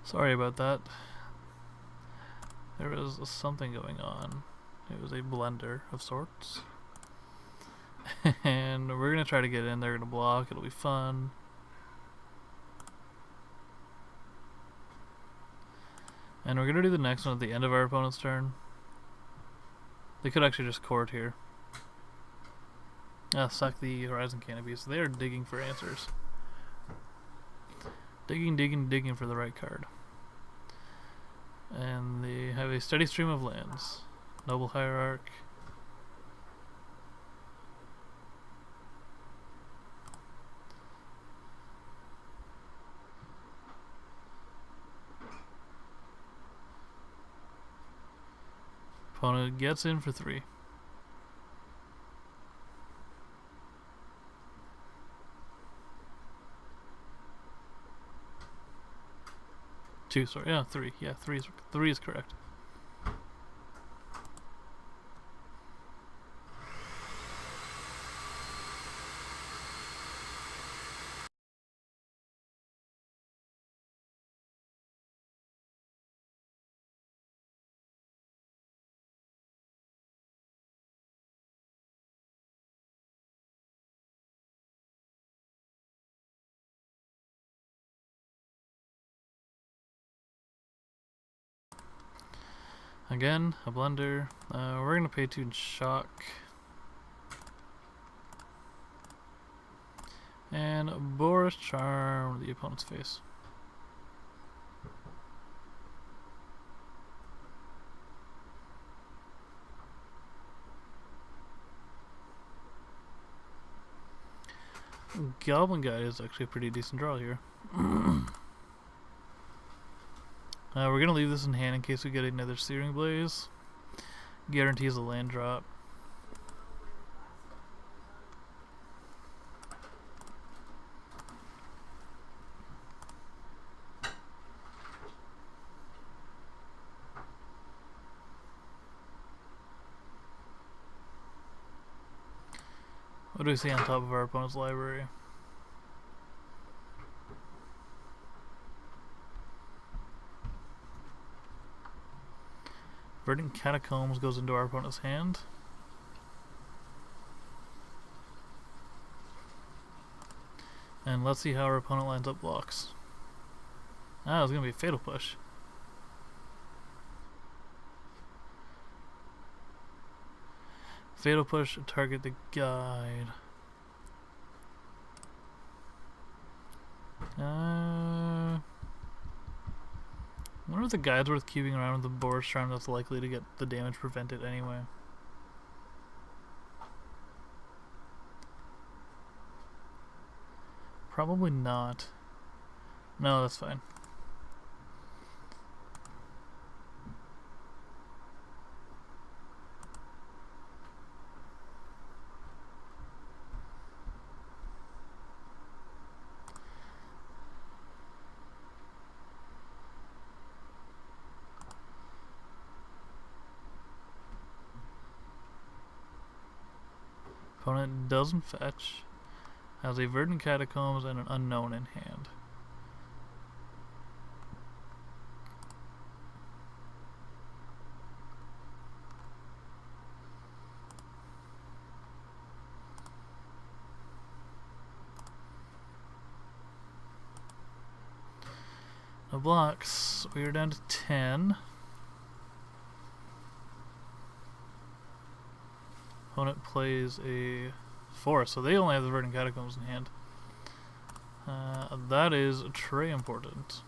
S1: Sorry about that. There was something going on. It was a blender of sorts. And we're gonna try to get in. They're gonna block. It'll be fun. And we're gonna do the next one at the end of our opponent's turn. They could actually just court here. Suck the Horizon Canopy. So they are digging for answers. Digging, digging, digging for the right card. And they have a steady stream of lands. Noble Hierarch. Opponent gets in for 3. Two, sorry. Yeah, 3. Yeah, 3 is correct. Again, a blender. We're gonna pay 2 in shock. And Boris Charm the opponent's face. Goblin Guy is actually a pretty decent draw here. We're gonna leave this in hand in case we get another Searing Blaze. Guarantees a land drop. What do we see on top of our opponent's library? Verdant Catacombs goes into our opponent's hand. And let's see how our opponent lines up blocks. Ah, it's gonna be a Fatal Push. Fatal Push, target the guide. I wonder if the guide's worth keeping around with the Boris Charm that's likely to get the damage prevented anyway. Probably not. No, that's fine. Opponent doesn't fetch, has a Verdant Catacombs and an Unknown in hand. No blocks. We are down to 10. Opponent plays a forest, so they only have the Verdant Catacombs in hand. That is très important.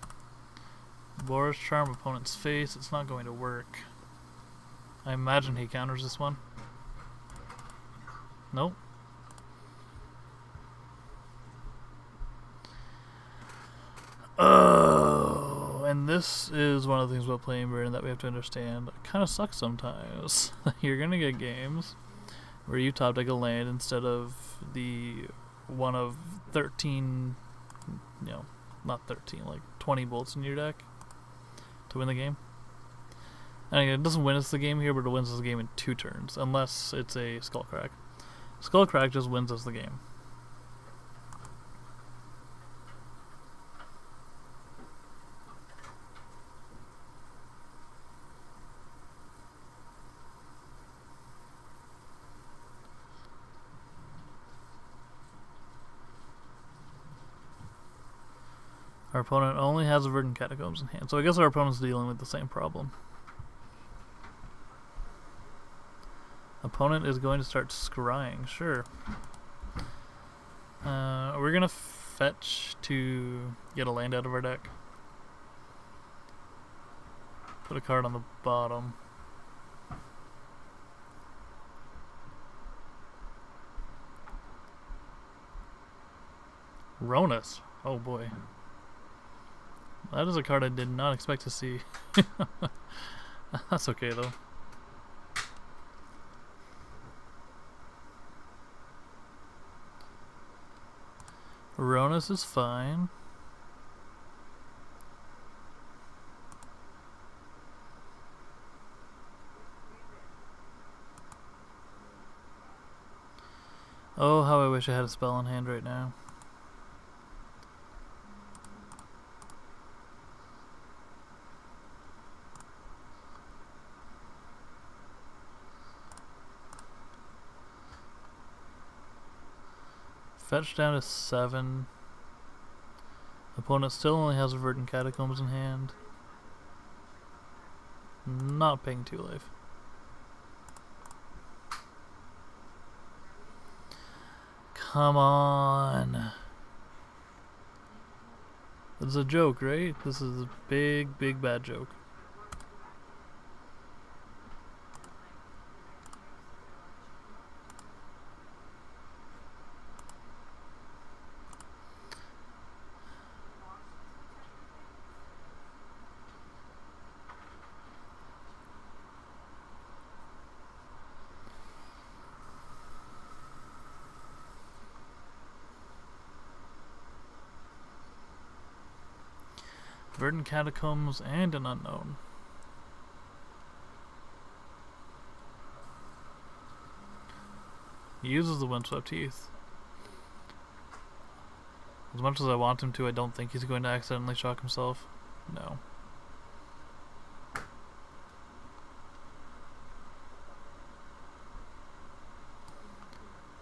S1: Boris Charm opponent's face. It's not going to work. I imagine he counters this one. Nope. Oh, and this is one of the things about playing Burn that we have to understand. It kind of sucks sometimes. You're gonna get games where you top deck a land instead of the one of 13, not 13, like 20 bolts in your deck to win the game. And again, it doesn't win us the game here, but it wins us the game in 2 turns, unless it's a Skullcrack. Skullcrack just wins us the game. Our opponent only has a Verdant Catacombs in hand, so I guess our opponent's dealing with the same problem. Opponent is going to start scrying, sure. We're gonna fetch to get a land out of our deck. Put a card on the bottom. Ronus. Oh boy. That is a card I did not expect to see. That's okay though. Ronus is fine. Oh, how I wish I had a spell in hand right now. Fetch down to 7. Opponent still only has a Verdant Catacombs in hand. Not paying 2 life. Come on. This is a joke, right? This is a big, big bad joke. Verdant Catacombs and an unknown. He uses the Windswept Heath. As much as I want him to, I don't think he's going to accidentally shock himself. No.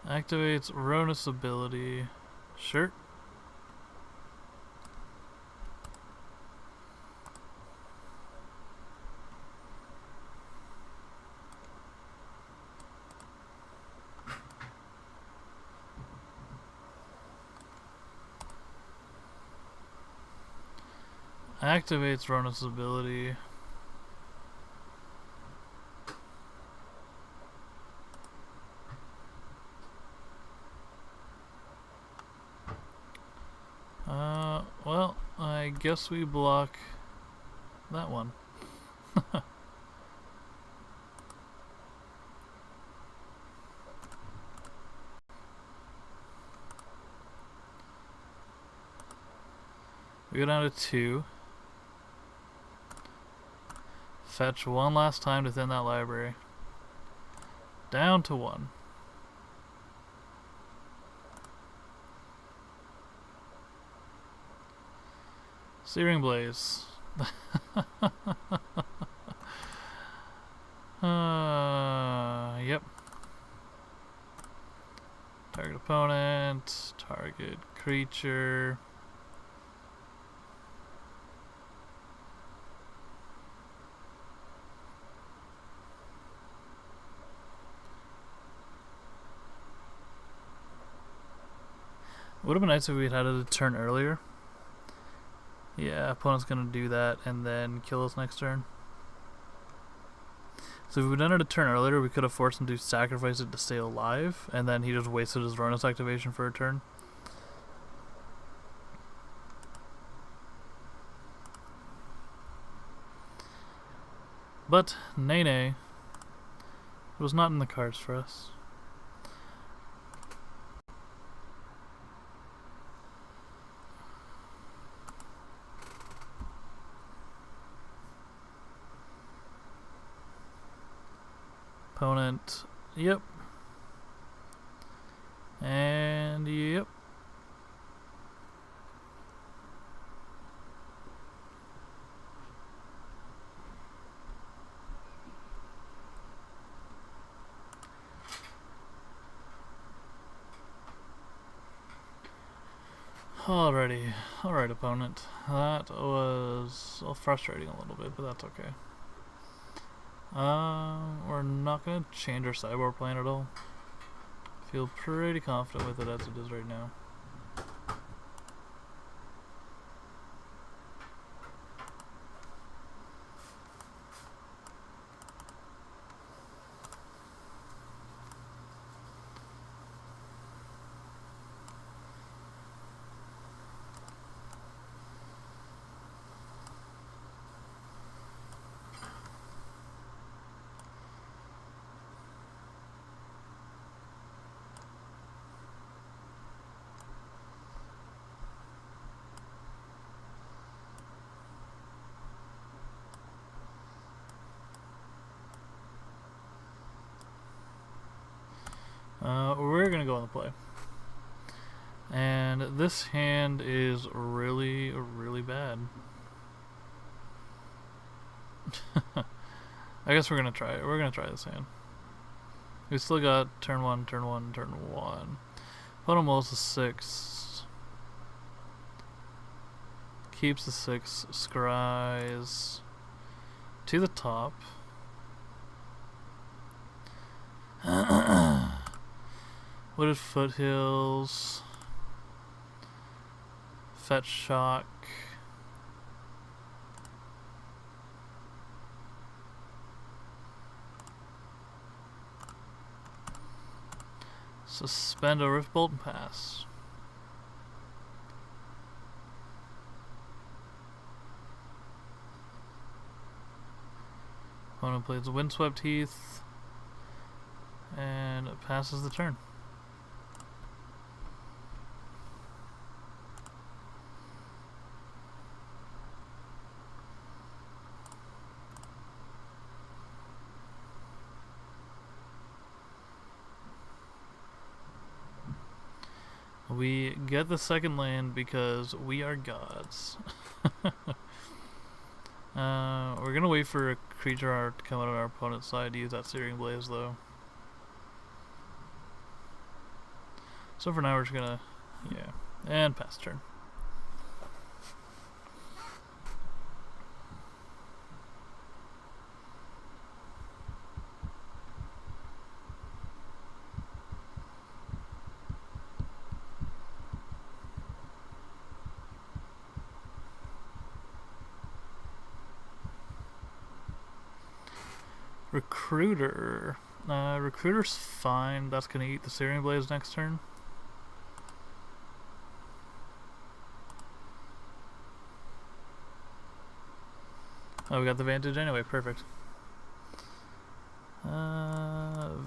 S1: Activates Ronus ability. Sure. Activates Ronus' ability. Well, I guess we block that one. We go down to 2. Fetch one last time within that library. Down to 1. Searing Blaze. Yep. Target opponent, target creature. Would have been nice if we had had it a turn earlier. Yeah, opponent's gonna do that and then kill us next turn. So if we'd done it a turn earlier, we could have forced him to sacrifice it to stay alive, and then he just wasted his Ronus activation for a turn. But Nene was not in the cards for us. Opponent, yep. And yep. Alrighty, alright opponent. That was frustrating a little bit, but that's okay. We're not gonna change our sideboard plan at all. Feel pretty confident with it as it is right now. We're gonna go on the play. And this hand is really, really bad. I guess we're gonna try it. We're gonna try this hand. We still got turn 1, turn 1, turn 1. Opponent mulls the 6. Keeps the 6. Scries. to the top. Wooded Foothills. Fetch Shock. Suspend a Rift Bolt and pass. Opponent plays Windswept Heath, and it passes the turn. We get the second land because we are gods. We're gonna wait for a creature art to come out of our opponent's side to use that Searing Blaze, though. So for now, we're just gonna, yeah, and pass turn. Recruiter. Recruiter's fine. That's gonna eat the Searing Blaze next turn. Oh, we got the Vantage anyway. Perfect.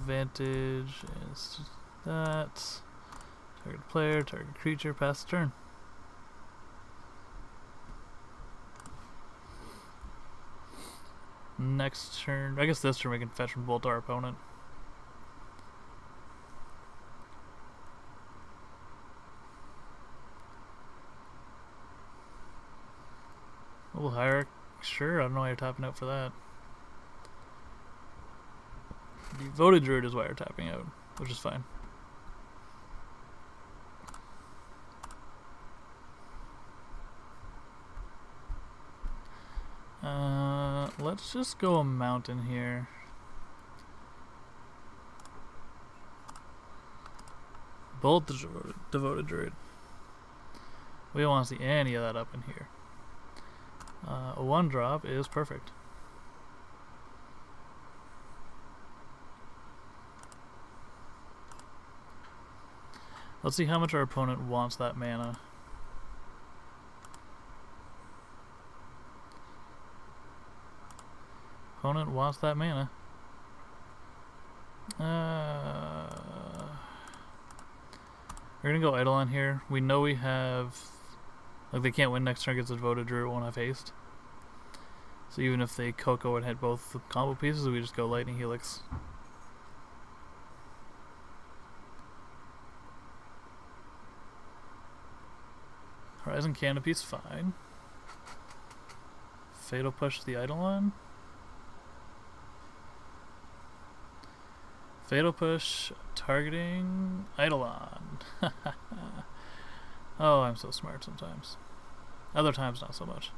S1: Vantage is that. Target player, target creature, pass the turn. Next turn, I guess this turn we can fetch and bolt our opponent. A little higher, sure, I don't know why you're tapping out for that. Devoted Druid is why you're tapping out, which is fine. Let's just go a mountain here. Bolt the Devoted Druid. We don't want to see any of that up in here. A 1-drop is perfect. Let's see how much our opponent wants that mana. Opponent wants that mana. We're gonna go Eidolon here. We know we have, like, they can't win next turn against the Devoted Druid, won't have haste. So even if they Coco and hit both the combo pieces, we just go Lightning Helix. Horizon Canopy's fine. Fatal Push the Eidolon. Fatal Push targeting Eidolon. Oh, I'm so smart sometimes. Other times, not so much.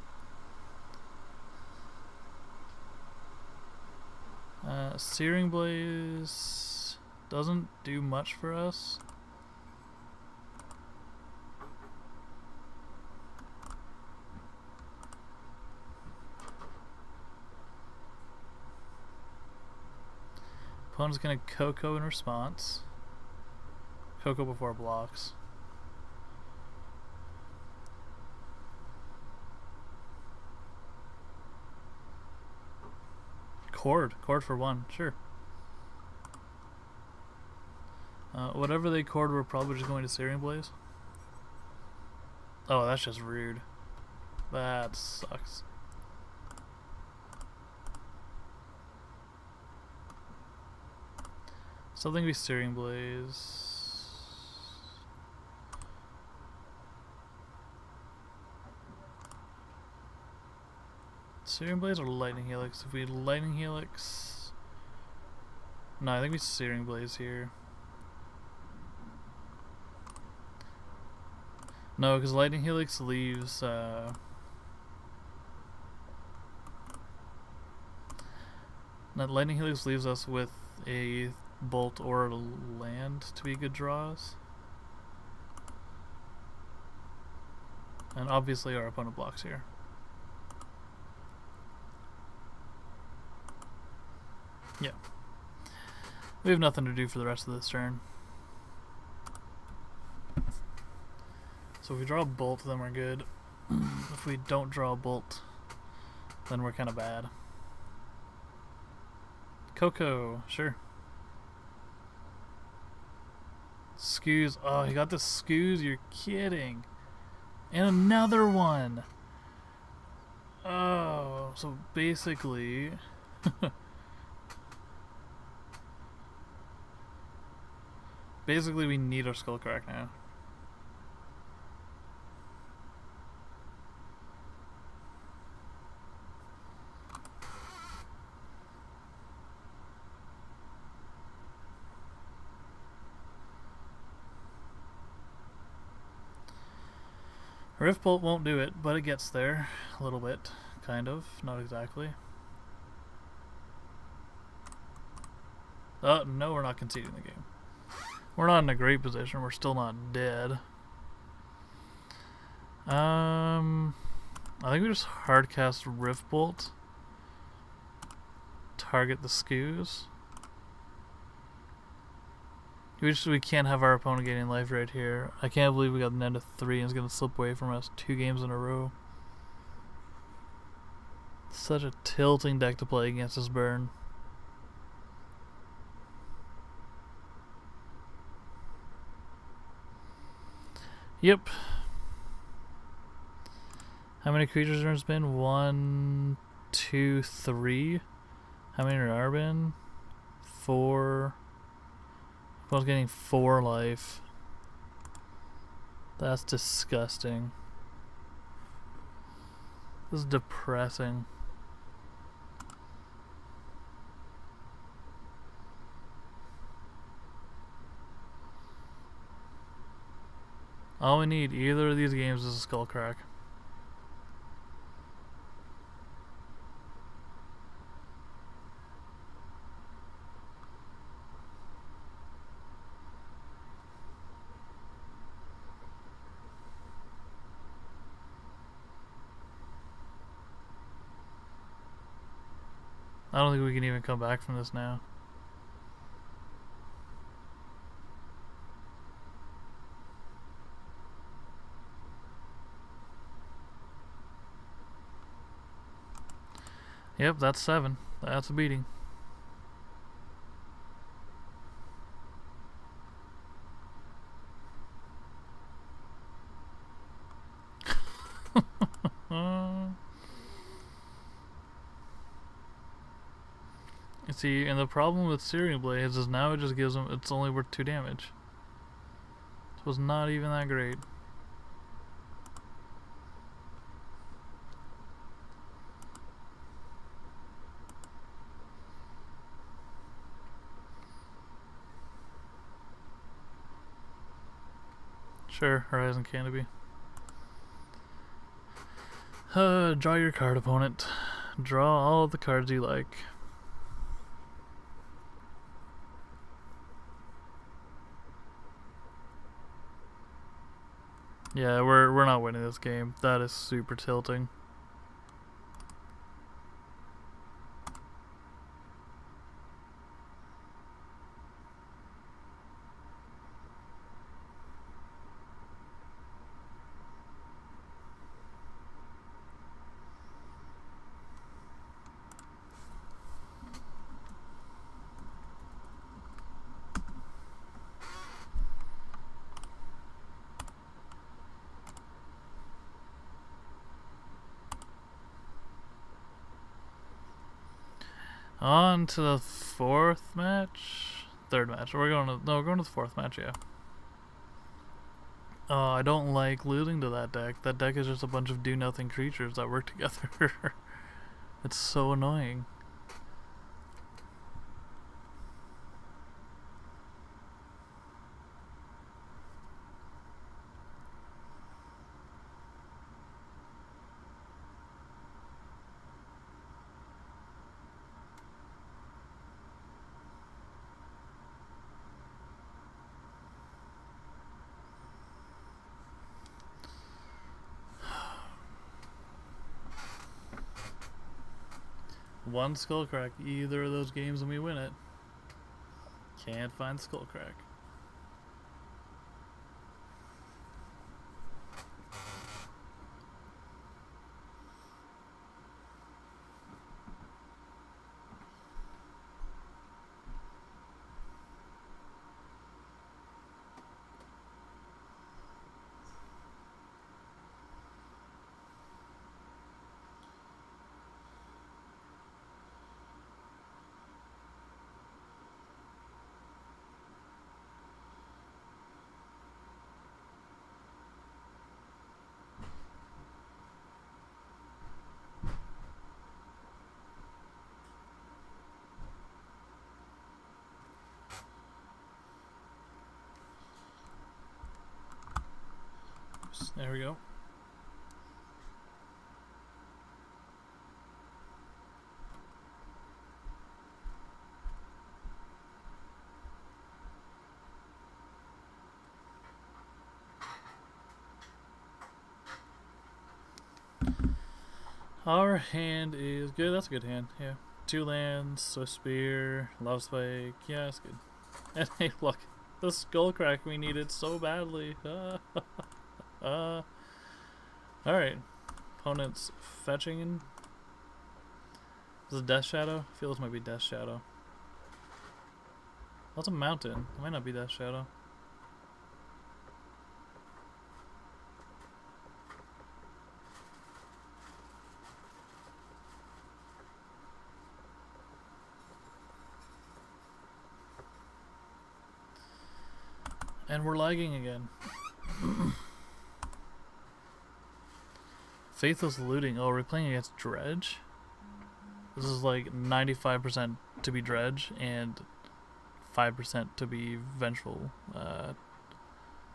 S1: Searing Blaze doesn't do much for us. Opponent's gonna Coco in response. Coco before blocks. Cord for 1, sure. Whatever they cord, we're probably just going to Searing Blaze. Oh, that's just rude. That sucks. Something be Searing Blaze. Searing Blaze or Lightning Helix? If we Lightning Helix, no, I think we Searing Blaze here. No, because Lightning Helix leaves. Now, Lightning Helix leaves us with a Bolt or a land to be good draws. And obviously our opponent blocks here. Yeah. We have nothing to do for the rest of this turn. So if we draw a Bolt, then we're good. If we don't draw a Bolt, then we're kind of bad. Coco, sure. Scoos. Oh, he got the Scoos? You're kidding. And another one. Oh, so basically... basically we need our Skullcrack now. Rift Bolt won't do it, but it gets there a little bit, kind of, not exactly. Oh, no, we're not conceding the game. We're not in a great position, we're still not dead. I think we just hardcast Rift Bolt. Target the Scoos. We can't have our opponent gaining life right here. I can't believe we got an end of 3 and it's going to slip away from us 2 games in a row. Such a tilting deck to play against this burn. Yep. How many creatures there's been? 1, 2, 3. How many are there been? 4. I was getting 4 life. That's disgusting. This is depressing. All we need either of these games is a Skullcrack. I don't think we can even come back from this now. Yep, that's 7. That's a beating. See, and the problem with Searing Blades is now it just gives them, it's only worth 2 damage. It was not even that great. Sure, Horizon Canopy. Draw your card, opponent. Draw all of the cards you like. Yeah, we're not winning this game. That is super tilting. On to the 4th match? 3rd match. We're going to the 4th match, yeah. Oh, I don't like losing to that deck. That deck is just a bunch of do-nothing creatures that work together. It's so annoying. One skull crack. Either of those games and we win it. Can't find skull crack. There we go. Our hand is good. That's a good hand. Yeah. 2 lands, Swift Spear, Love Spike. Yeah, that's good. And hey, look, the skull crack we needed so badly. Alright. Opponent's fetching in. Is it Death Shadow? I feel this might be Death Shadow. That's a mountain. It might not be Death Shadow. And we're lagging again. Faithless Looting. Oh, we're playing against Dredge? This is like 95% to be Dredge and 5% to be Vengeful.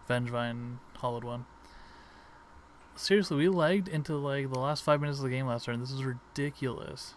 S1: Vengevine, Hollowed One. Seriously, we lagged into like the last 5 minutes of the game last turn. This is ridiculous.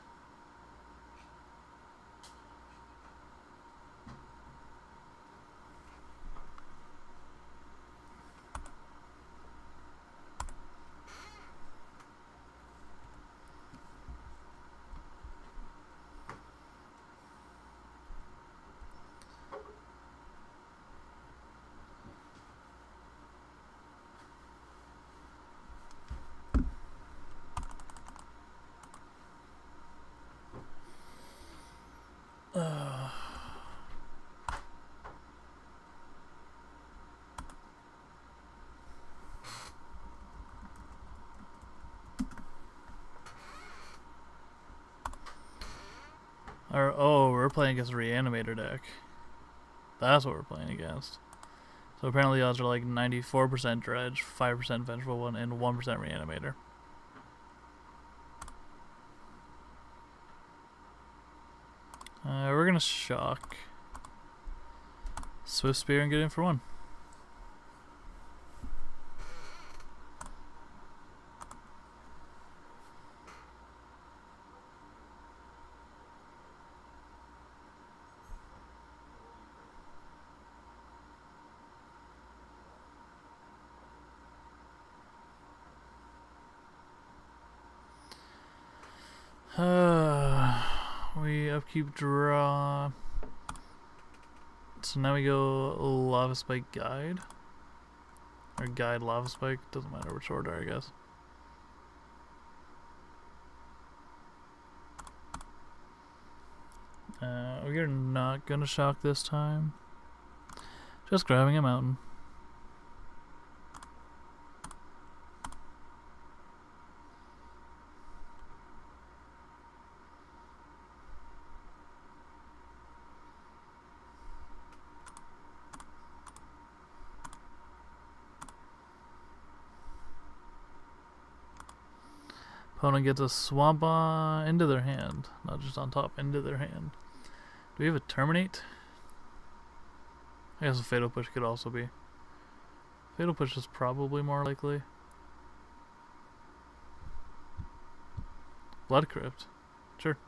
S1: We're playing against a Reanimator deck. That's what we're playing against. So apparently the odds are like 94% Dredge, 5% Vengeful One, and 1% Reanimator. We're gonna shock Swift Spear and get in for 1. We upkeep draw. So now we go Lava Spike Guide. Or Guide Lava Spike. Doesn't matter which order, I guess. We are not gonna shock this time. Just grabbing a mountain. Opponent gets a swamp into their hand. Not just on top, into their hand. Do we have a Terminate? I guess a Fatal Push could also be. Fatal Push is probably more likely. Blood Crypt. Sure.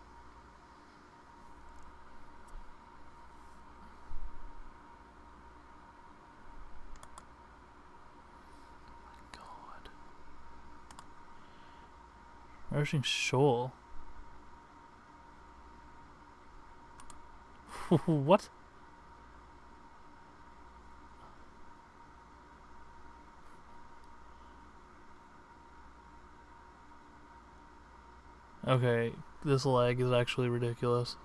S1: Rushing Shoal. What? Okay, this lag is actually ridiculous.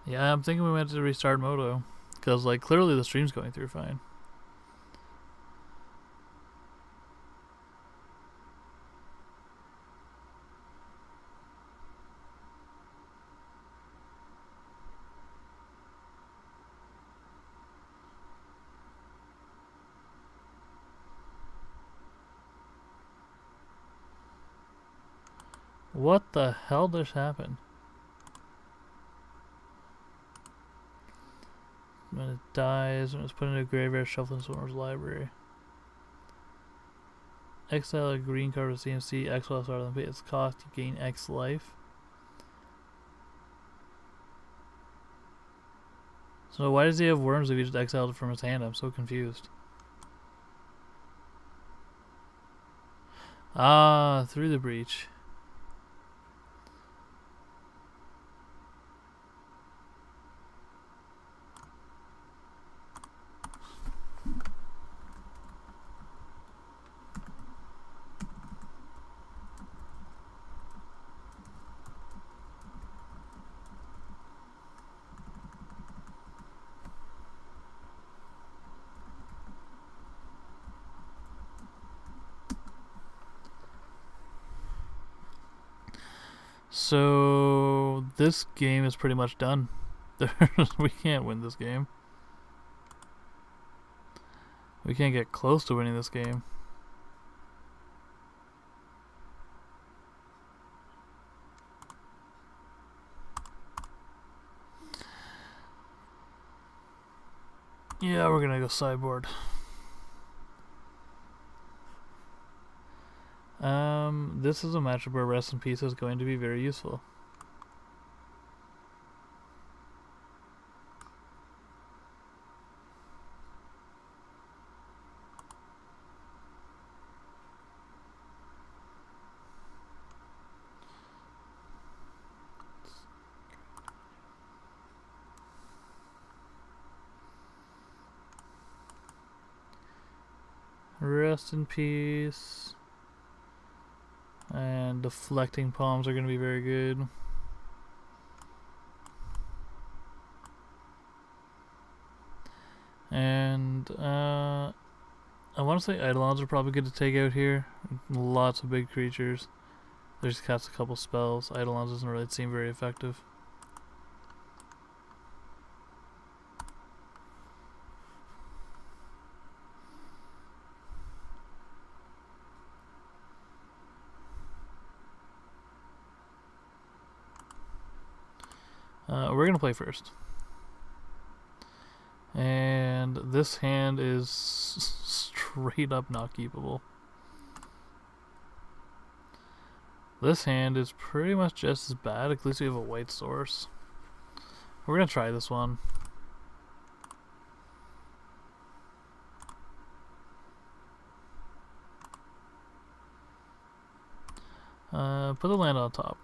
S1: Yeah, I'm thinking we might have to restart Moto. Because, like, clearly the stream's going through fine. What the hell just happened? When it dies, when it's put into a graveyard, shuffle in someone's library. Exile a green card with CMC, exile starter than pay its cost, you gain X life. So why does he have worms if he just exiled it from his hand? I'm so confused. Ah, through the breach. So this game is pretty much done. We can't win this game. We can't get close to winning this game. Yeah, we're gonna go sideboard. This is a matchup where Rest in Peace is going to be very useful. Rest in Peace. And Deflecting Palms are going to be very good. And I want to say Eidolons are probably good to take out here. Lots of big creatures. They just cast a couple spells. Eidolons doesn't really seem very effective. We're going to play first. And this hand is straight up not keepable. This hand is pretty much just as bad, at least we have a white source. We're going to try this one. Put the land on top.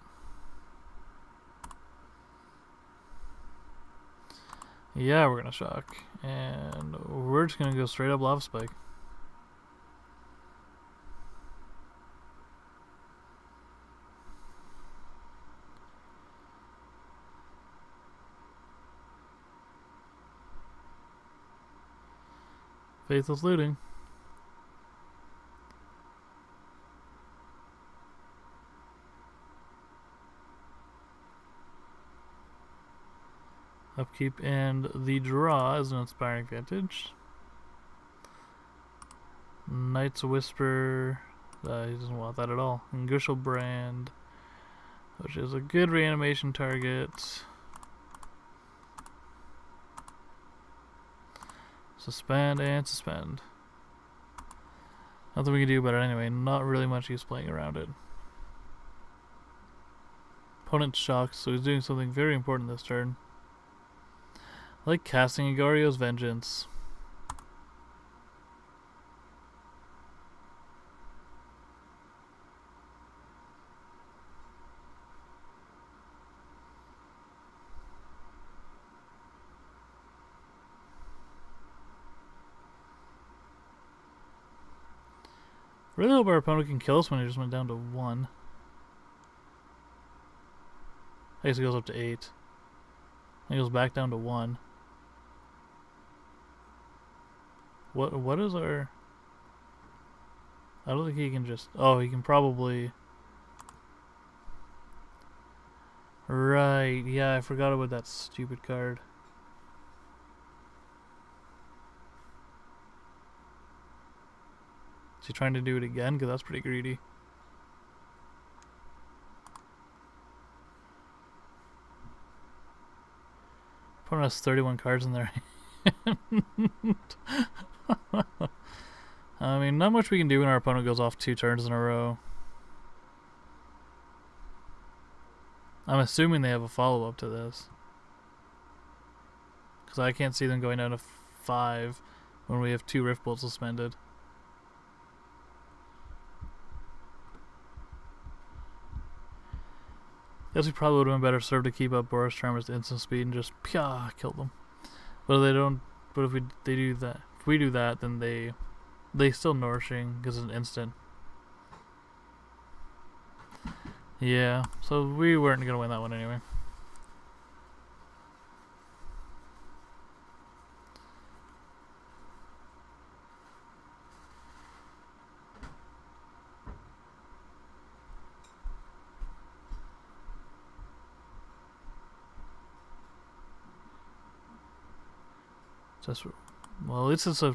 S1: Yeah, we're gonna shock. And we're just gonna go straight up Lava Spike. Faithless Looting. Upkeep and the draw is an Inspiring Vantage. Knight's Whisper. He doesn't want that at all. And Griselbrand, which is a good reanimation target. Suspend and suspend. Nothing we can do about it anyway. Not really much use playing around it. Opponent shocked, so he's doing something very important this turn. I like casting Agario's Vengeance. Really hope our opponent can kill us when he just went down to 1. I guess it goes up to 8. It goes back down to 1. What is our... I don't think he can just... Oh, he can probably... Right, yeah, I forgot about that stupid card. Is he trying to do it again? Because that's pretty greedy. Opponent has 31 cards in there. I mean, not much we can do when our opponent goes off 2 turns in a row. I'm assuming they have a follow-up to this. Because I can't see them going down to 5 when we have 2 Rift Bolts suspended. Guess we probably would have been better served to keep up Boros Charmer's instant speed and just kill them. But if they don't, but if they do that, if we do that, then they still nourishing because it's an instant. Yeah, so we weren't gonna win that one anyway. Just, well, at least it's a...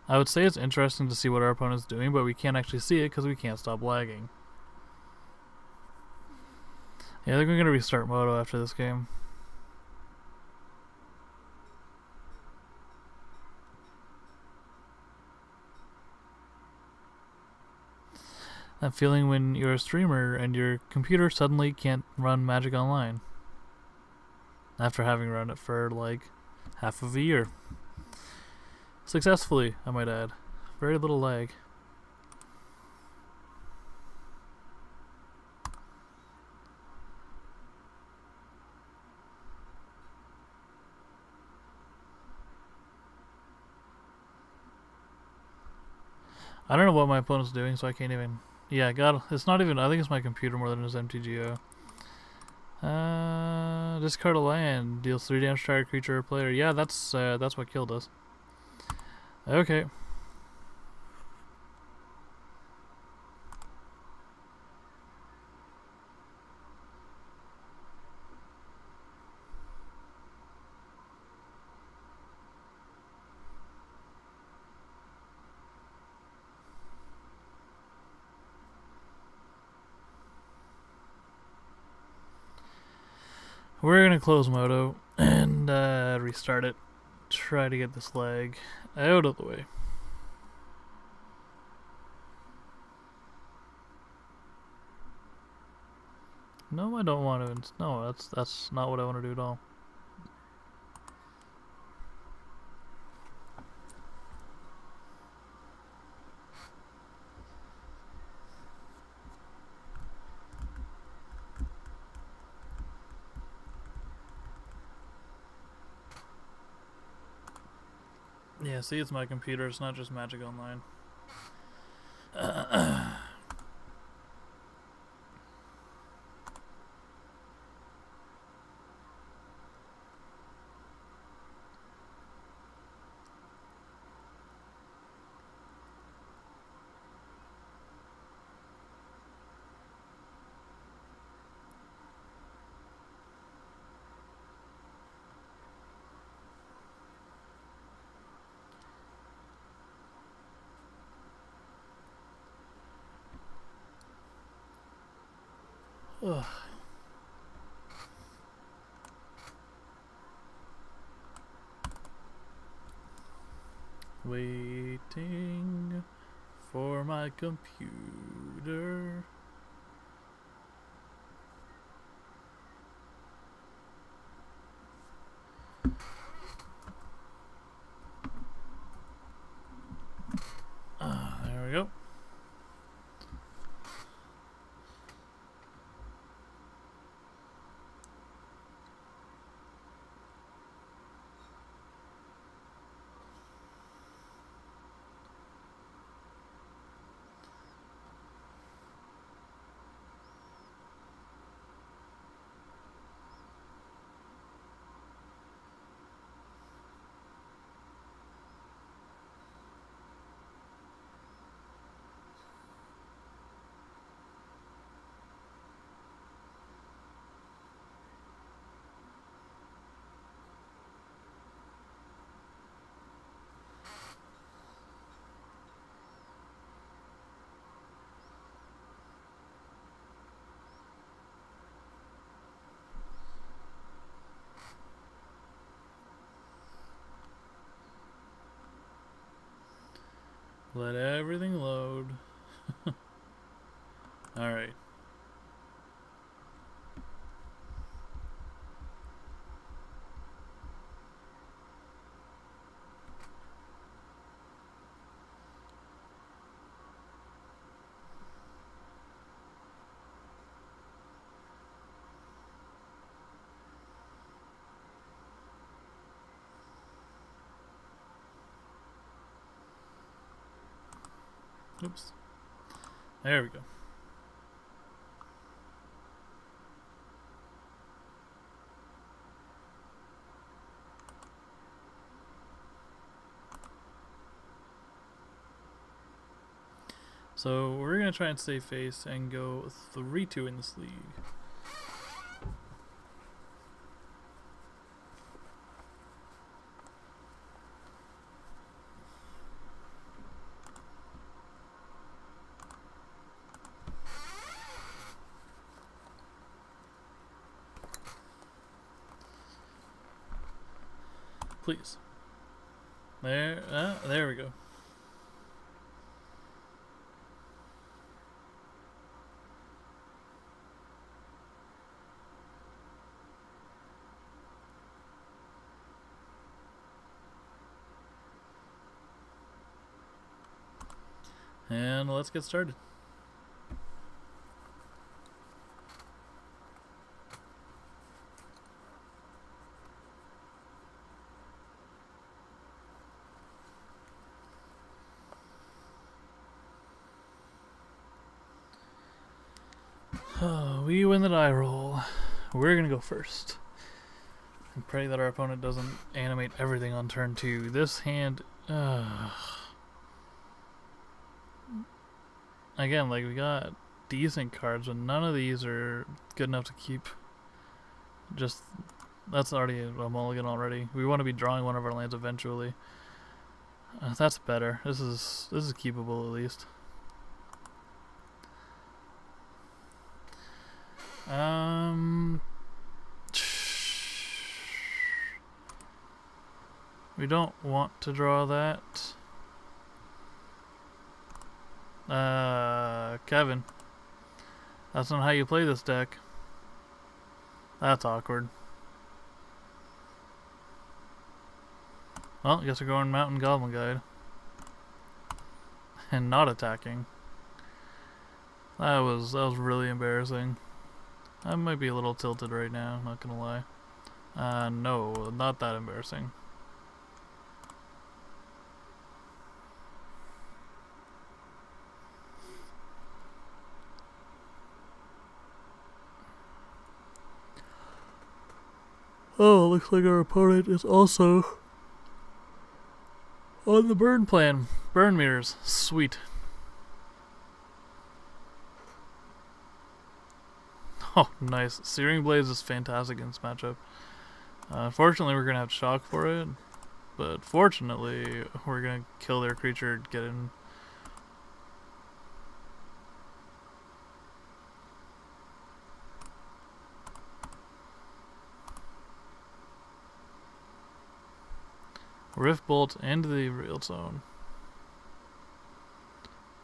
S1: I would say it's interesting to see what our opponent's doing, but we can't actually see it because we can't stop lagging. Yeah, I think we're going to restart Moto after this game. That feeling when you're a streamer and your computer suddenly can't run Magic Online. After having run it for like half of a year. Successfully, I might add. Very little lag. I don't know what my opponent's doing, so I can't even... Yeah, God, it's not even... I think it's my computer more than his MTGO. Discard a land. Deals 3 damage to target creature or player. Yeah, that's what killed us. Okay. We're gonna close Moto and restart it. Try to get this lag out of the way. No, I don't want to. No, that's not what I want to do at all. Yeah, see, it's my computer. It's not just Magic Online. Ugh. Waiting for my computer. Let everything load. Alright. Oops. There we go. So we're going to try and save face and go 3-2 in this league. Please. There we go. And let's get started. We win the die roll. We're gonna go first. And pray that our opponent doesn't animate everything on turn 2. This hand... Again, like, we got decent cards, but none of these are good enough to keep. Just... That's already a mulligan already. We want to be drawing one of our lands eventually. That's better. This is keepable at least. We don't want to draw that. Kevin. That's not how you play this deck. That's awkward. Well, I guess we're going Mountain Goblin Guide. And not attacking. That was really embarrassing. I might be a little tilted right now, not gonna lie. No, not that embarrassing. Oh, looks like our opponent is also on the burn plan. Burn mirrors. Sweet. Oh, nice. Searing Blaze is fantastic in this matchup. Unfortunately, we're going to have shock for it. But fortunately, we're going to kill their creature and get in. Rift Bolt into the real zone.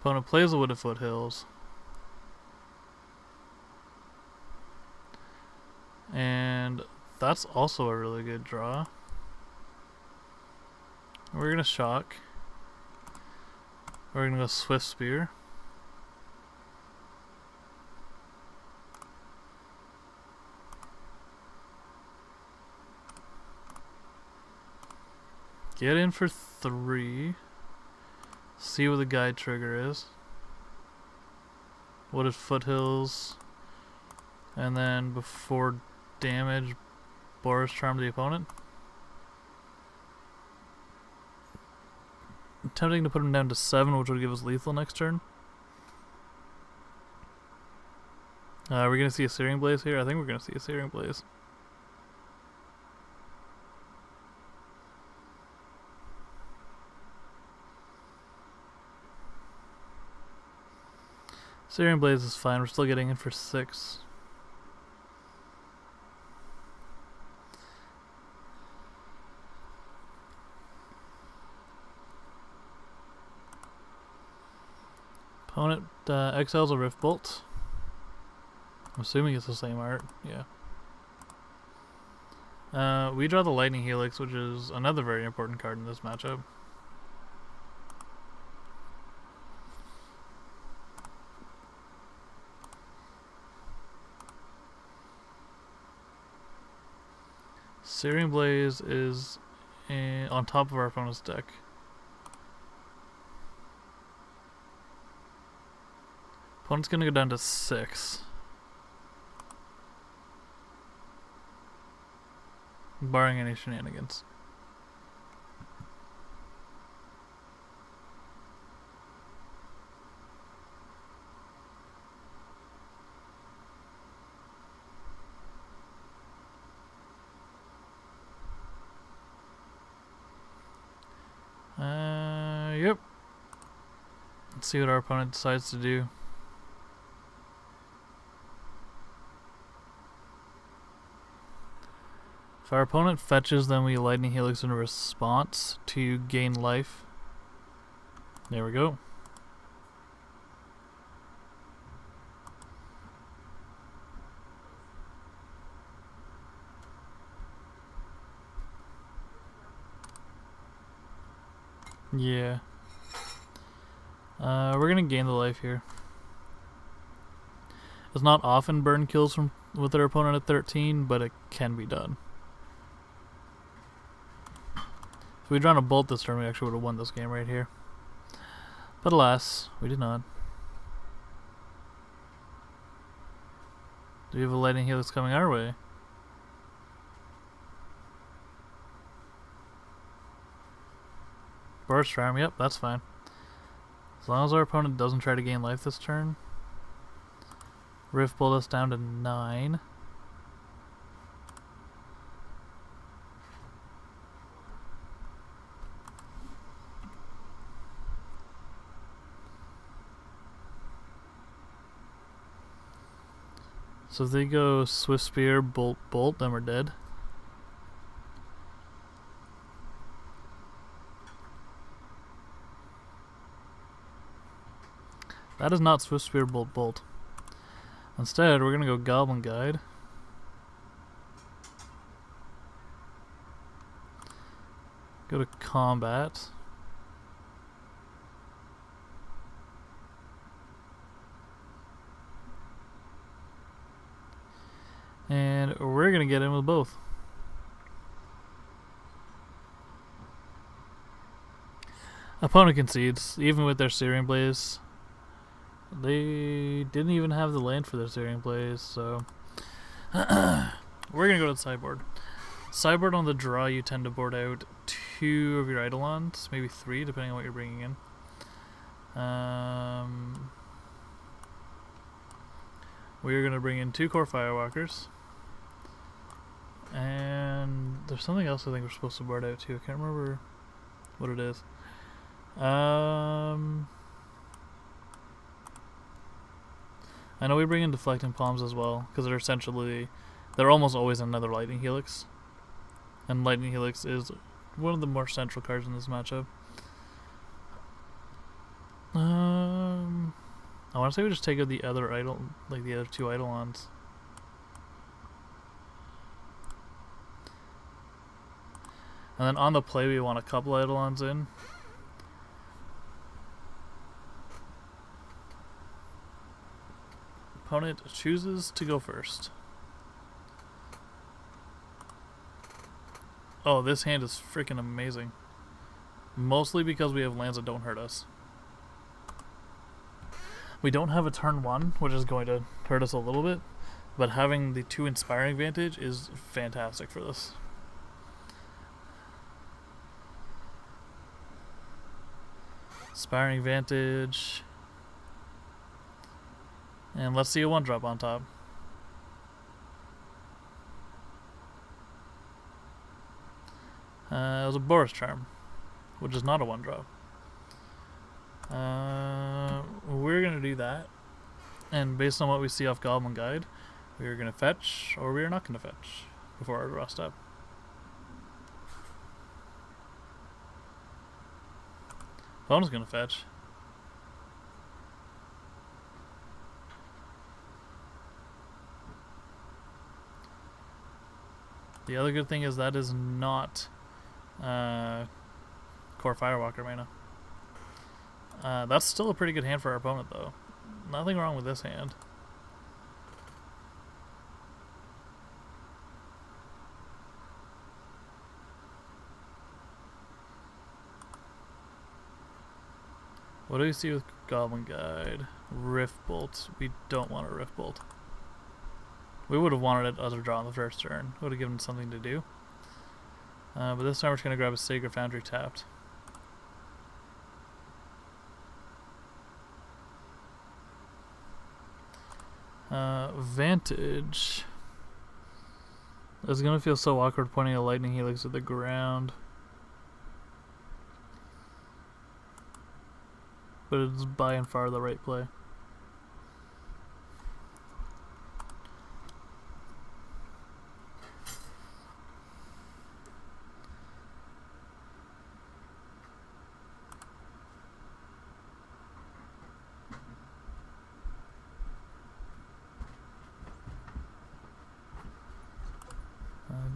S1: Opponent plays the Wooded Foothills. And that's also a really good draw. We're gonna shock. We're gonna go Swift Spear. Get in for 3. See what the guide trigger is. Wooded Foothills. And then before damage, Boros Charm the opponent. I'm tempting to put him down to 7, which would give us lethal next turn. Are we going to see a Searing Blaze here? I think we're going to see a Searing Blaze. Searing Blaze is fine. We're still getting in for 6. Opponent exiles a Rift Bolt. I'm assuming it's the same art. Yeah. We draw the Lightning Helix, which is another very important card in this matchup. Searing Blaze is on top of our opponent's deck. Opponent's gonna go down to 6. Barring any shenanigans. Yep. Let's see what our opponent decides to do. If our opponent fetches, then we Lightning Helix in response to gain life. There we go. Yeah. We're gonna gain the life here. It's not often burn kills with our opponent at 13, but it can be done. If we'd drawn a bolt this turn, we actually would have won this game right here. But alas, we did not. Do we have a Lightning Helix coming our way? Burst Charm, yep, that's fine. As long as our opponent doesn't try to gain life this turn. Rift Bolt us down to 9. So if they go Swift Spear, Bolt, Bolt, then we're dead. That is not Swift Spear, Bolt, Bolt. Instead, we're gonna go Goblin Guide. Go to Combat. And we're gonna get in with both. Opponent concedes, even with their Searing Blaze. They didn't even have the land for their Searing Blaze, so we're gonna go to the sideboard. Sideboard on the draw, you tend to board out 2 of your Eidolons, maybe 3, depending on what you're bringing in. We're gonna bring in 2 Core Firewalkers. And there's something else I think we're supposed to board out too. I can't remember what it is. I know we bring in Deflecting Palms as well, because they're almost always another Lightning Helix. And Lightning Helix is one of the more central cards in this matchup. I want to say we just take out the other the other 2 Eidolons. And then on the play we want a couple Eidolons in. Opponent chooses to go first. Oh, this hand is freaking amazing. Mostly because we have lands that don't hurt us. We don't have a turn 1, which is going to hurt us a little bit, but having the 2 Inspiring Vantage is fantastic for this. Inspiring Vantage. And let's see a 1-drop on top. It was a Boros Charm, which is not a 1-drop. We're going to do that. And based on what we see off Goblin Guide, we are going to fetch, or we are not going to fetch before our draw step. Opponent's going to fetch. The other good thing is that is not Core Firewalker mana. That's still a pretty good hand for our opponent, though. Nothing wrong with this hand. What do we see with Goblin Guide? Rift Bolt. We don't want a Rift Bolt. We would have wanted it as a draw on the first turn. Would have given it something to do. But this time we're just going to grab a Sacred Foundry tapped. Vantage. It's going to feel so awkward pointing a Lightning Helix at the ground. But it's by and far the right play.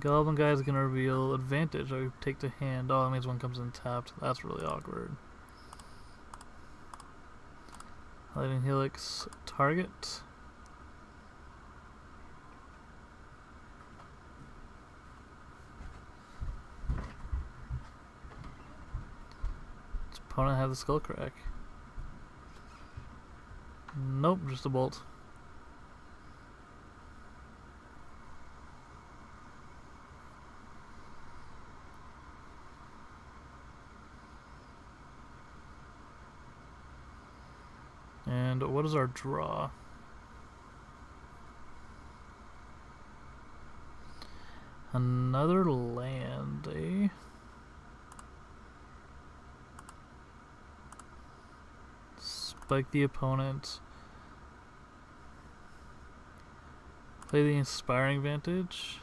S1: Goblin Guy is going to reveal advantage. I take to hand. Oh, that means one comes in tapped. That's really awkward. Lightning Helix target. Does opponent have the Skull Crack? Nope, just a bolt. And what is our draw? Another land, eh? Spike the opponent. Play the Inspiring Vantage.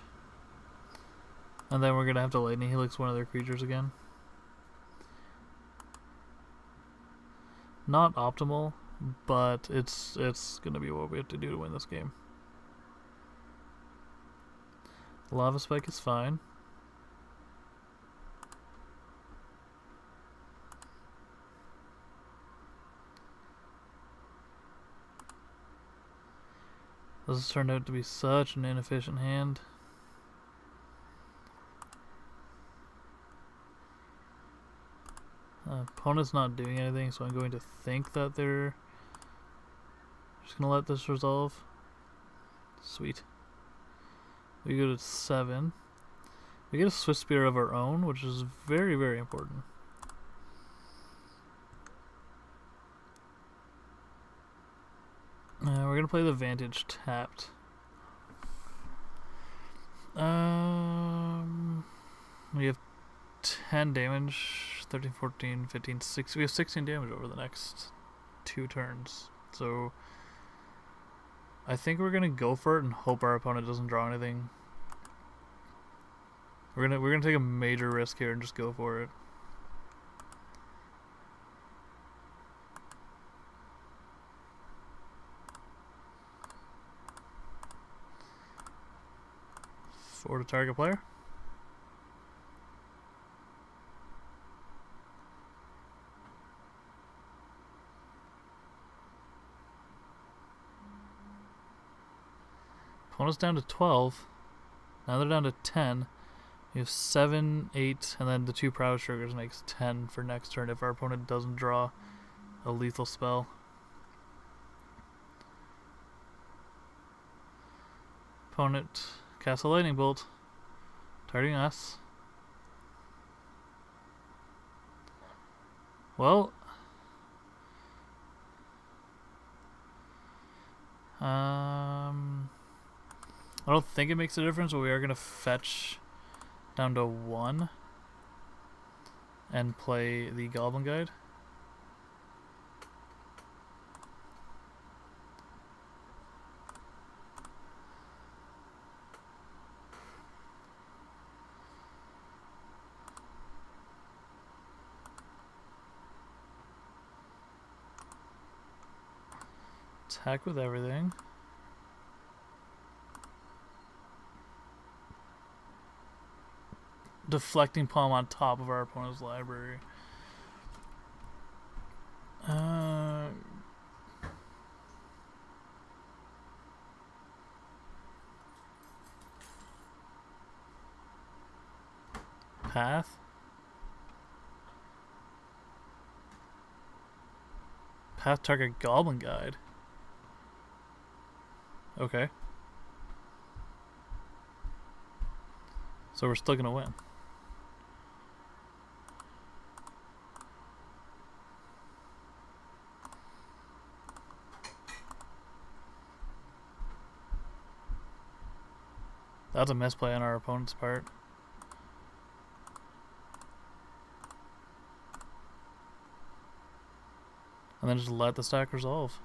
S1: And then we're going to have to Lightning Helix one of their creatures again. Not optimal, but it's gonna be what we have to do to win this game. Lava Spike is fine. This has turned out to be such an inefficient hand. Opponent's not doing anything, so I'm going to think that they're just gonna let this resolve. Sweet. We go to 7. We get a Swift Spear of our own, which is very, very important. We're gonna play the Vantage tapped. We have 10 damage, 13, 14, 15, 16. We have 16 damage over the next 2 turns. So I think we're gonna go for it and hope our opponent doesn't draw anything. We're gonna take a major risk here and just go for it. Forward to target player. Opponent's down to 12. Now they're down to 10. We have 7, 8, and then the 2 Prowess Triggers makes 10 for next turn if our opponent doesn't draw a lethal spell. Opponent casts a Lightning Bolt, targeting us. Well, I don't think it makes a difference, but we are going to fetch down to 1 and play the Goblin Guide. Attack with everything. deflecting palm on top of our opponent's library. Path. Path target Goblin Guide. Okay. So we're still gonna win. That's a misplay on our opponent's part. And then just let the stack resolve.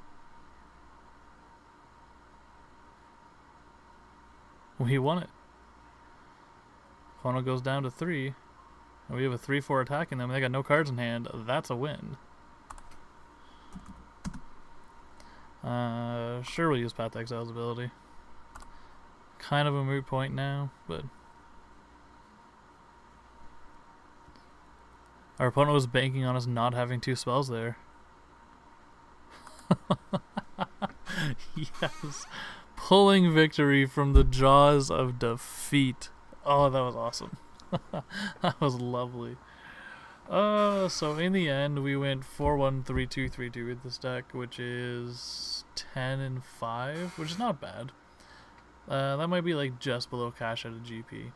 S1: We won it. Opponent goes down to 3. And we have a 3-4 attacking them. They got no cards in hand. That's a win. Sure, we'll use Path to Exile's ability. Kind of a moot point now, but our opponent was banking on us not having 2 spells there. Yes. Pulling victory from the jaws of defeat. Oh, that was awesome. That was lovely. So in the end, we went 4-1, 3-2, 3-2 with this deck, which is 10-5, which is not bad. That might be like just below cash at a GP.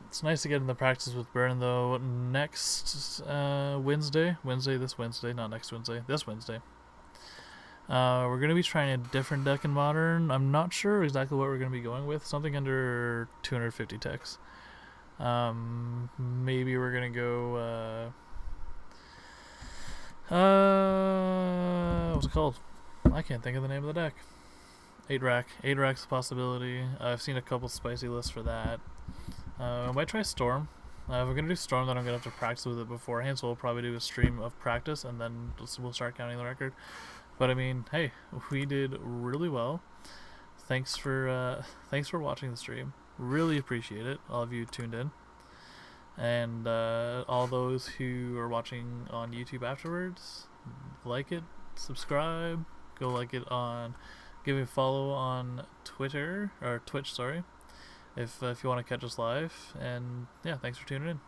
S1: It's nice to get in the practice with Burn though. Next Wednesday, this Wednesday, not next Wednesday, this Wednesday. We're going to be trying a different deck in Modern. I'm not sure exactly what we're going to be going with. Something under 250 ticks. Maybe we're going to go... what's it called? I can't think of the name of the deck. 8-rack. 8-rack's a possibility. I've seen a couple spicy lists for that. I might try Storm. If we're going to do Storm, then I'm going to have to practice with it beforehand, so we'll probably do a stream of practice, and then we'll start counting the record. But I mean, hey, we did really well. Thanks for watching the stream. Really appreciate it, all of you tuned in. And all those who are watching on YouTube afterwards, like it, subscribe, go like it on... Give me a follow on Twitter, or Twitch, sorry, if you want to catch us live. And yeah, thanks for tuning in.